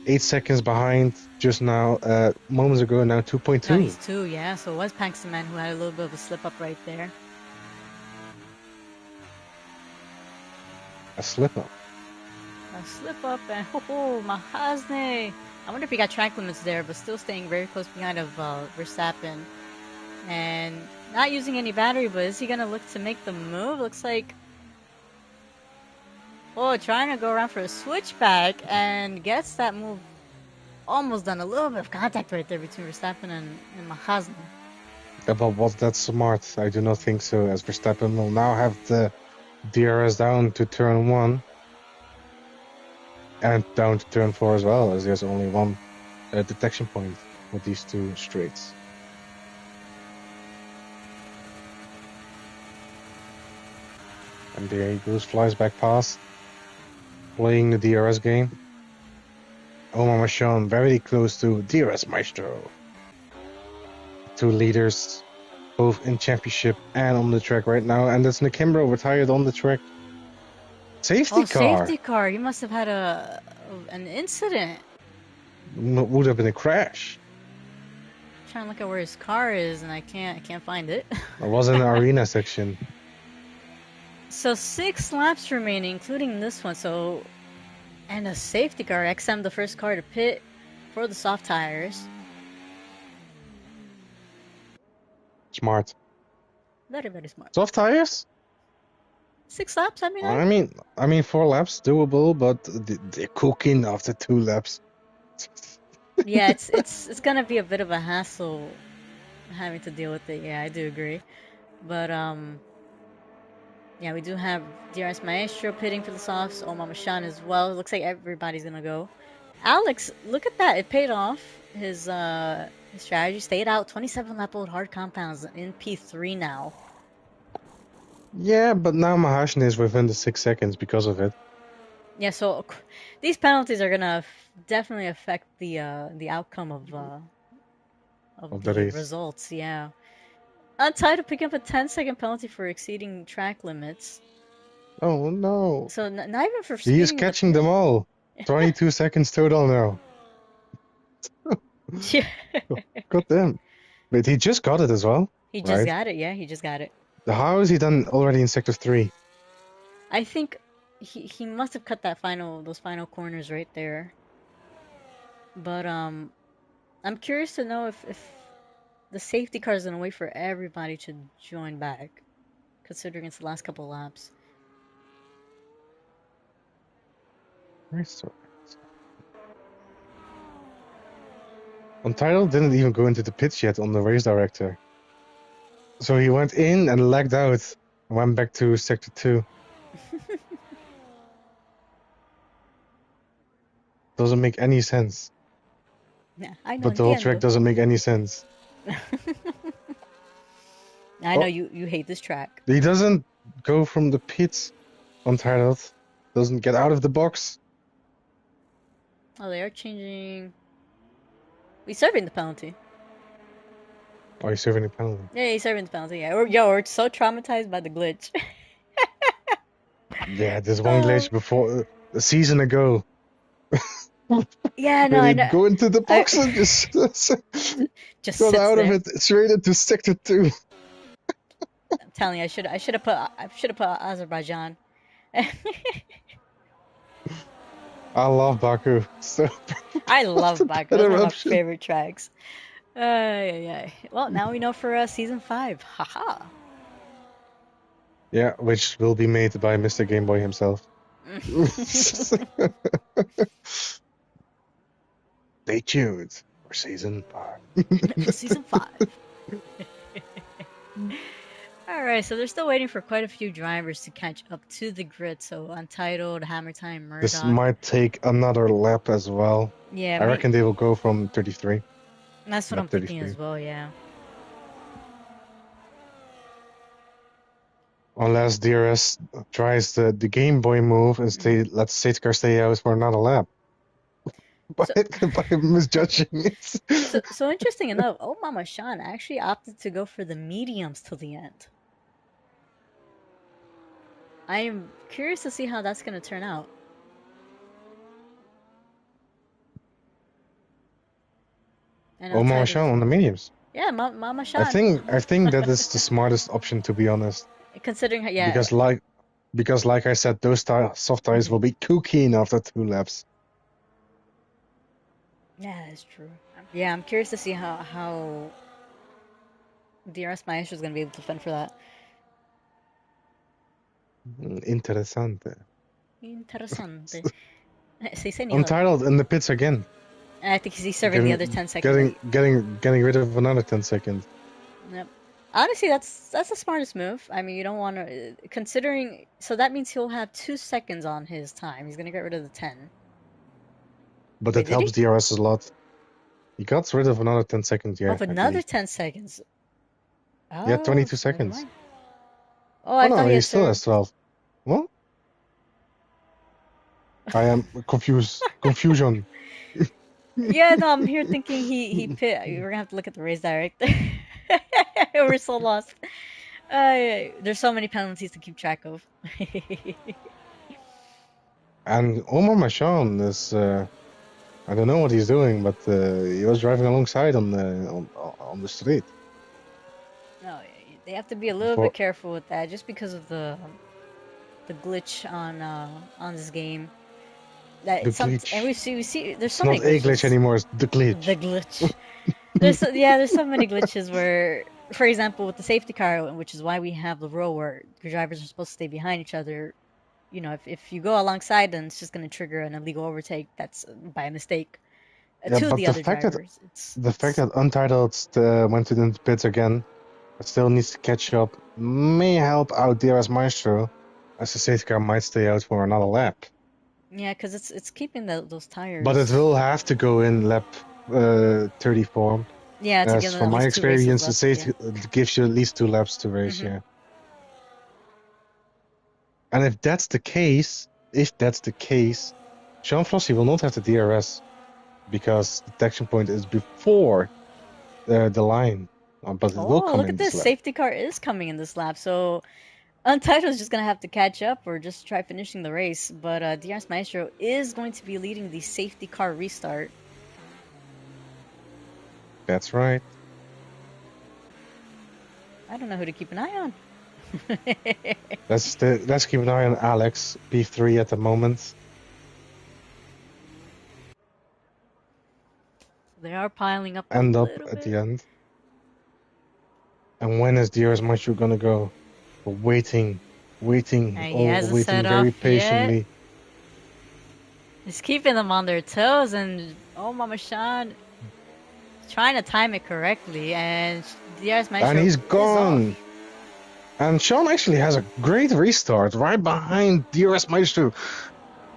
8 seconds behind just now, moments ago, now No, 2.2. he's 2, yeah. So it was Paxton who had a little bit of a slip up right there. A slip up. A slip up and Mahazne. I wonder if he got track limits there, but still staying very close behind of Verstappen. And not using any battery, but is he gonna look to make the move? Looks like, oh, trying to go around for a switchback and gets that move almost done. A little bit of contact right there between Verstappen and Mahazne. But was that smart? I do not think so, as Verstappen will now have the DRS down to turn 1 and down to turn 4 as well, as there's only one detection point with these 2 straights. And there he goes, flies back past, playing the DRS game. Omar Machon very close to DRS Maestro. 2 leaders, both in championship and on the track right now, and that's Nakimbo retired on the track. Safety car. Safety car. He must have had an incident. Would have been a crash. I'm trying to look at where his car is, and I can't find it. It was in the arena section. So 6 laps remaining, including this one. So, and a safety car. XM, the first car to pit for the soft tires. Smart. Very, very smart. Soft tires? 6 laps, I mean. I mean, 4 laps doable, but they're cooking after 2 laps. Yeah, it's gonna be a bit of a hassle having to deal with it. Yeah, I do agree. But yeah, we do have DRS Maestro pitting for the softs. Omar Shan as well. It looks like everybody's gonna go. Alex, look at that! It paid off. His strategy stayed out. 27 lap old hard compounds in P3 now. Yeah, but now Mahashne is within the 6 seconds because of it. Yeah, so these penalties are gonna definitely affect the outcome of The the race. results. Yeah. Untied picking up a 10-second penalty for exceeding track limits. Oh no. So not even for He is speeding catching them all. 22 seconds total now. Yeah. Got them. But he just got it as well. He just right? got it. Yeah, he just got it. How is he done already in sector 3? I think he must have cut those final corners right there. But I'm curious to know if the safety car is gonna wait for everybody to join back, considering it's the last couple laps. Restart. Untitled didn't even go into the pits yet on the race director. So he went in and lagged out and went back to sector 2. Doesn't make any sense. Yeah, I no But the whole track entiendo. doesn't make any sense. I know you hate this track. He doesn't go from the pits Untitled. Doesn't get out of the box. Oh, they are changing. He's serving the penalty. Oh, he's serving a penalty. Yeah, he's serving the penalty. Yeah, we're so traumatized by the glitch. Yeah, there's one glitch before a season ago. Yeah, no, Where I they know. go into the box and just Just got sits out there. of it straight into sector 2. I'm telling you, I should have put Azerbaijan. I love Baku. So I what's love the Baku. That's better one of my option? favorite tracks. Yeah. Well, now we know for season 5. Haha. Yeah, which will be made by Mr. Game Boy himself. Stay tuned for season 5. Season 5. Alright, so they're still waiting for quite a few drivers to catch up to the grid. So Untitled, Hammer Time, This Murdoch. might take another lap as well. Yeah, I reckon they will go from 33. that's what Lap I'm thinking 33. as well, yeah. Unless DRS tries the Game Boy move and lets safety car stay out for another lap. By, So, by misjudging it. so interesting enough, Oh Mama Sean actually opted to go for the mediums till the end. I am curious to see how that's going to turn out. And Oh, Mama Untitled Sean as on the well. mediums. Yeah, Mama I Sean. think that is the smartest option, to be honest. Considering, yeah. Because like I said, those soft tires will be cooking after 2 laps. Yeah, that's true. Yeah, I'm curious to see how DRS Maestro is going to be able to fend for that. Interessante. Interessante. Se senor. Untitled in the pits again. And I think he's serving the other 10 seconds. Getting rid of another 10 seconds. Yep. Honestly, that's the smartest move. I mean, you don't want to considering. So that means he'll have 2 seconds on his time. He's gonna get rid of the 10. But Wait, it did helps he? DRS a lot. He got rid of another 10 seconds, Oh, yeah, I another believe. 10 seconds. Yeah, Oh, 22 never seconds. mind. Oh, Oh I thought no, he he had still has served. 12. What? I am confused. Confusion. Yeah, no, I'm here thinking he pit. We're gonna have to look at the race director. We're so lost. There's so many penalties to keep track of. And Omar Machon is, I don't know what he's doing, but he was driving alongside on the street. No, they have to be a little bit careful with that, just because of the glitch on this game. That The some glitch. and we see there's It's so many not a glitches. glitch anymore, it's the glitch. The glitch. There's so many glitches where, for example, with the safety car, which is why we have the rule where the drivers are supposed to stay behind each other. You know, if you go alongside, then it's just going to trigger an illegal overtake. That's by mistake Yeah, to but the other drivers. the fact that Untitled went to the pits again, but still needs to catch up, may help out DRS Maestro, as the safety car might stay out for another lap. Yeah, because it's keeping those tires. But it will have to go in lap 34. Yeah, to give As them from at my least 2 races experience, the left. safety gives you at least 2 laps to race, Mm-hmm. yeah. And if that's the case, Sean Flossie will not have the DRS because the detection point is before the line. But it will Oh, come look in at this this! lap. Safety car is coming in this lap, so Untitled is just gonna have to catch up or just try finishing the race. But DRS Maestro is going to be leading the safety car restart. That's right. I don't know who to keep an eye on. Let's keep an eye on Alex, P3 at the moment. They are piling up a End up little at bit. the end. And when is DRS Maestro gonna go? We're waiting, And he all hasn't waiting set very off yet. patiently. He's keeping them on their toes, and oh, Mama Sean trying to time it correctly, and DRS And Maestro he's is off. gone. And Sean actually has a great restart right behind DRS Maestro.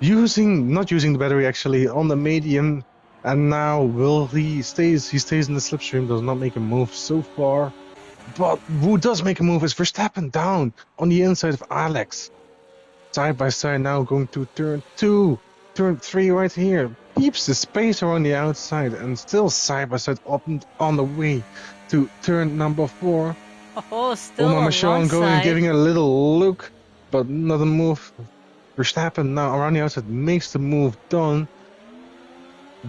Not using the battery actually on the medium. And now he stays in the slipstream, does not make a move so far. But who does make a move is Verstappen down on the inside of Alex. Side by side now going to turn 2, turn 3 right here. Keeps the space around the outside and still side by side up on the way to turn number 4. Oh, still Oma Michon going and alongside. giving a little look, but not a move. Verstappen now around the outside makes the move done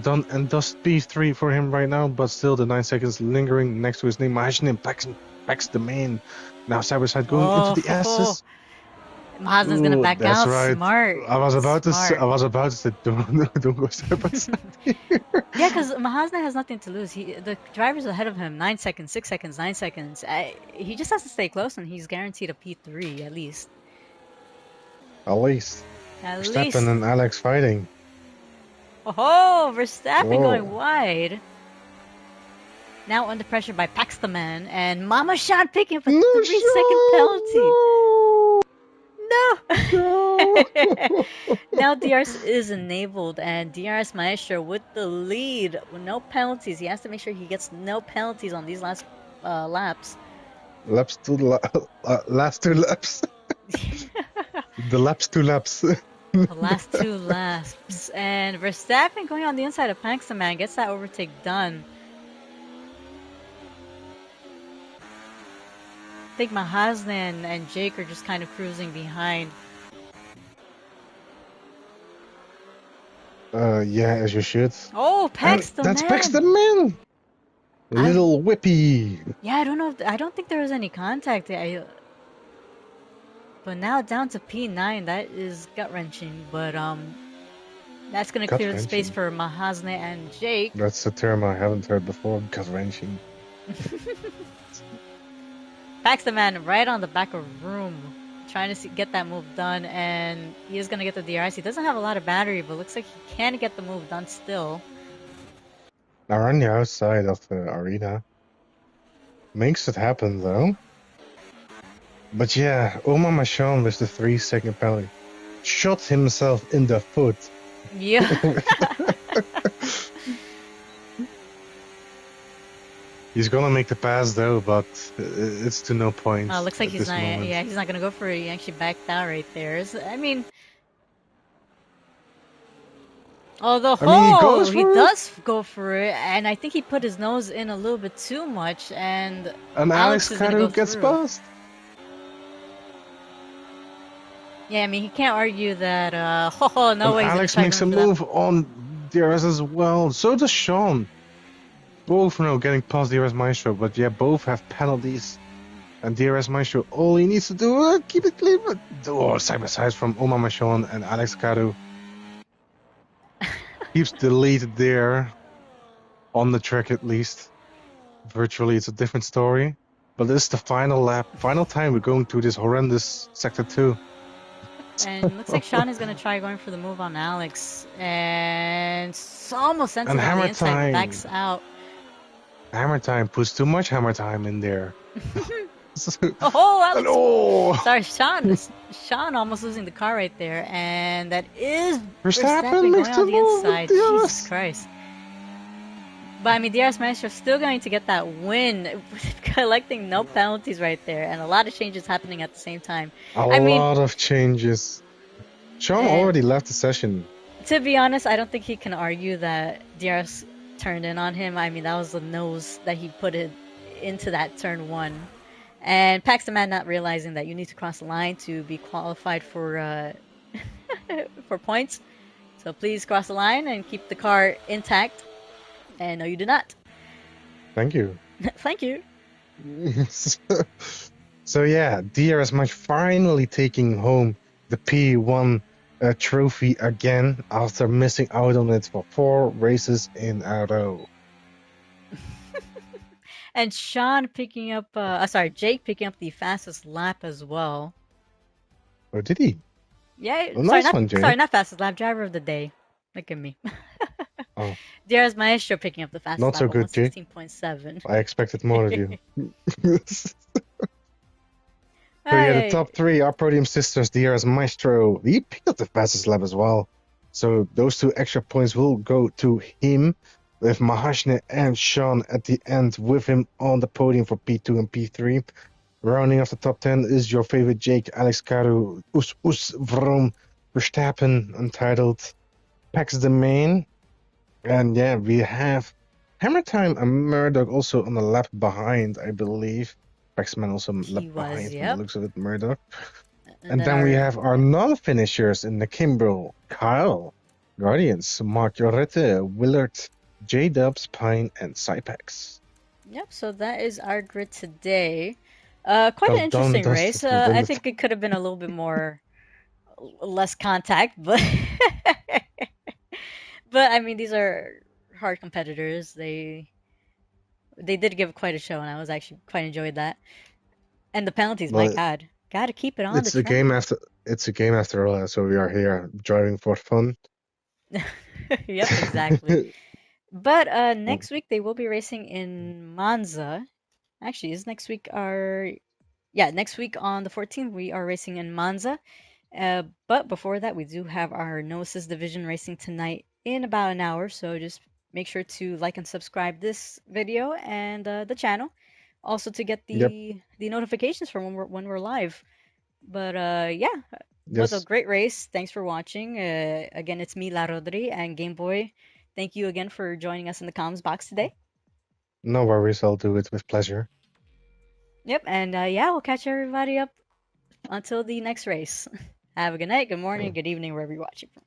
and does P3 for him right now, but still the 9 seconds lingering next to his name. Mahashinin backs the main. Now side by side going into the S's. Mahasina's gonna back That's out. right. Smart. I was about to Smart. say don't go side by side here. Yeah, because Mahasna has nothing to lose. The driver's ahead of him. 9 seconds, 6 seconds, 9 seconds. He just has to stay close, and he's guaranteed a P3 at least. At least. At Verstappen least. and Alex fighting. Oh, Verstappen going Whoa. wide. Now under pressure by Paxton, and Mama Sean picking up a No, 3-second penalty. No! No! Now DRS is enabled, and DRS Maestro with the lead with no penalties. He has to make sure he gets no penalties on these last laps. Last 2 laps. The last 2 laps. The last 2 laps. And Verstappen going on the inside of Paxton gets that overtake done. I think Mahasna and Jake are just kind of cruising behind. Yeah, as you should. Oh, Paxton! That's Paxton. Little whippy. Yeah, I don't know. I don't think there was any contact. But now down to P9, that is gut wrenching. But that's gonna clear the space for Mahasna and Jake. That's a term I haven't heard before. Gut wrenching. Paxton right on the back of room, trying to get that move done, and he is gonna get the DRS. He doesn't have a lot of battery, but looks like he can get the move done still. Now on the outside of the arena. Makes it happen though. But yeah, Oma Machon with the 3-second penalty. Shot himself in the foot. Yeah. He's gonna make the pass though, but it's to no point. Looks like he's not. Yeah, he's not gonna go for it. He actually backed out right there. I mean, although he does go for it, and I think he put his nose in a little bit too much, and Alex is gonna go gets through. past. Yeah, I mean he can't argue that. No way. Alex makes a move on DRS as well. So does Sean. Both now getting past DRS Maestro, but yeah, both have penalties. And DRS Maestro, all he needs to do keep it clean. Side by side from Oma Machon and Alex Caro. Keeps the lead there. On the track at least. Virtually it's a different story. But this is the final lap. Final time we're going through this horrendous Sector 2. And looks like Sean is going to try going for the move on Alex. And almost sends him on the inside, backs out. Hammer time puts too much hammer time in there. Alex. Oh. Sorry, Sean almost losing the car right there. And that is Verstappen going on the inside. Jesus Christ. But I mean, DRS Maestro still going to get that win, collecting no penalties right there, and a lot of changes happening at the same time. A lot of changes. Sean already left the session. To be honest, I don't think he can argue that DRS turned in on him. I mean, that was the nose that he put it into that turn 1. And Paxton not realizing that you need to cross the line to be qualified for for points. So please cross the line and keep the car intact. And no, you do not. Thank you. Thank you. So yeah, DRS Match finally taking home the P1 trophy again after missing out on it for 4 races in a row. And Sean picking up, sorry, Jake picking up the fastest lap as well. Or did he? Yeah, Oh, nice one, sorry, Jake. not fastest lap, driver of the day. Look at me. Oh, There's Maestro picking up the fastest not lap so at good, Jake. 116.7. I expected more of you. So yeah, the Hey, top three are Podium Sisters, DRS Maestro. He picked up the fastest lap as well. So those 2 extra points will go to him, with Mahashne and Sean at the end with him on the podium for P2 and P3. Rounding off the top 10 is your favorite Jake, Alex Caru, Vroom, Verstappen, Untitled, Pax the Main. And yeah, we have Hammer Time and Murdoch also on the lap behind, I believe. Paxman also he lap was, behind from the yep. looks of it, Murdoch. And And then then we our, have our yeah. non-finishers in the Kimbrel, Kyle, Guardians, Mark Jorette, Willard, J-Dubs, Pine, and Cypex. Yep, so that is our grid today. Quite an Got done and interesting dusted race. with I it. think it could have been a little bit more less contact, but but I mean these are hard competitors. They did give quite a show, and I was actually quite enjoyed that. And the penalties, my Well, God, got to keep it on the it's a game track. after it's a game after all, so we are here driving for fun. Yep, exactly. But next week they will be racing in Monza. Actually, is next week our yeah, next week on the 14th we are racing in Monza. But before that, we do have our No Assist Division racing tonight in about an hour. So just make sure to like and subscribe this video and the channel, also to get Yep. the notifications from when we're live. But yeah, was a Yes. great race. Thanks for watching. Again, it's me, La Rodri, and Game Boy. Thank you again for joining us in the comms box today. No worries. I'll do it with pleasure. Yep, and yeah, we'll catch everybody up until the next race. Have a good night, good morning, Uh, good evening, wherever you're watching from.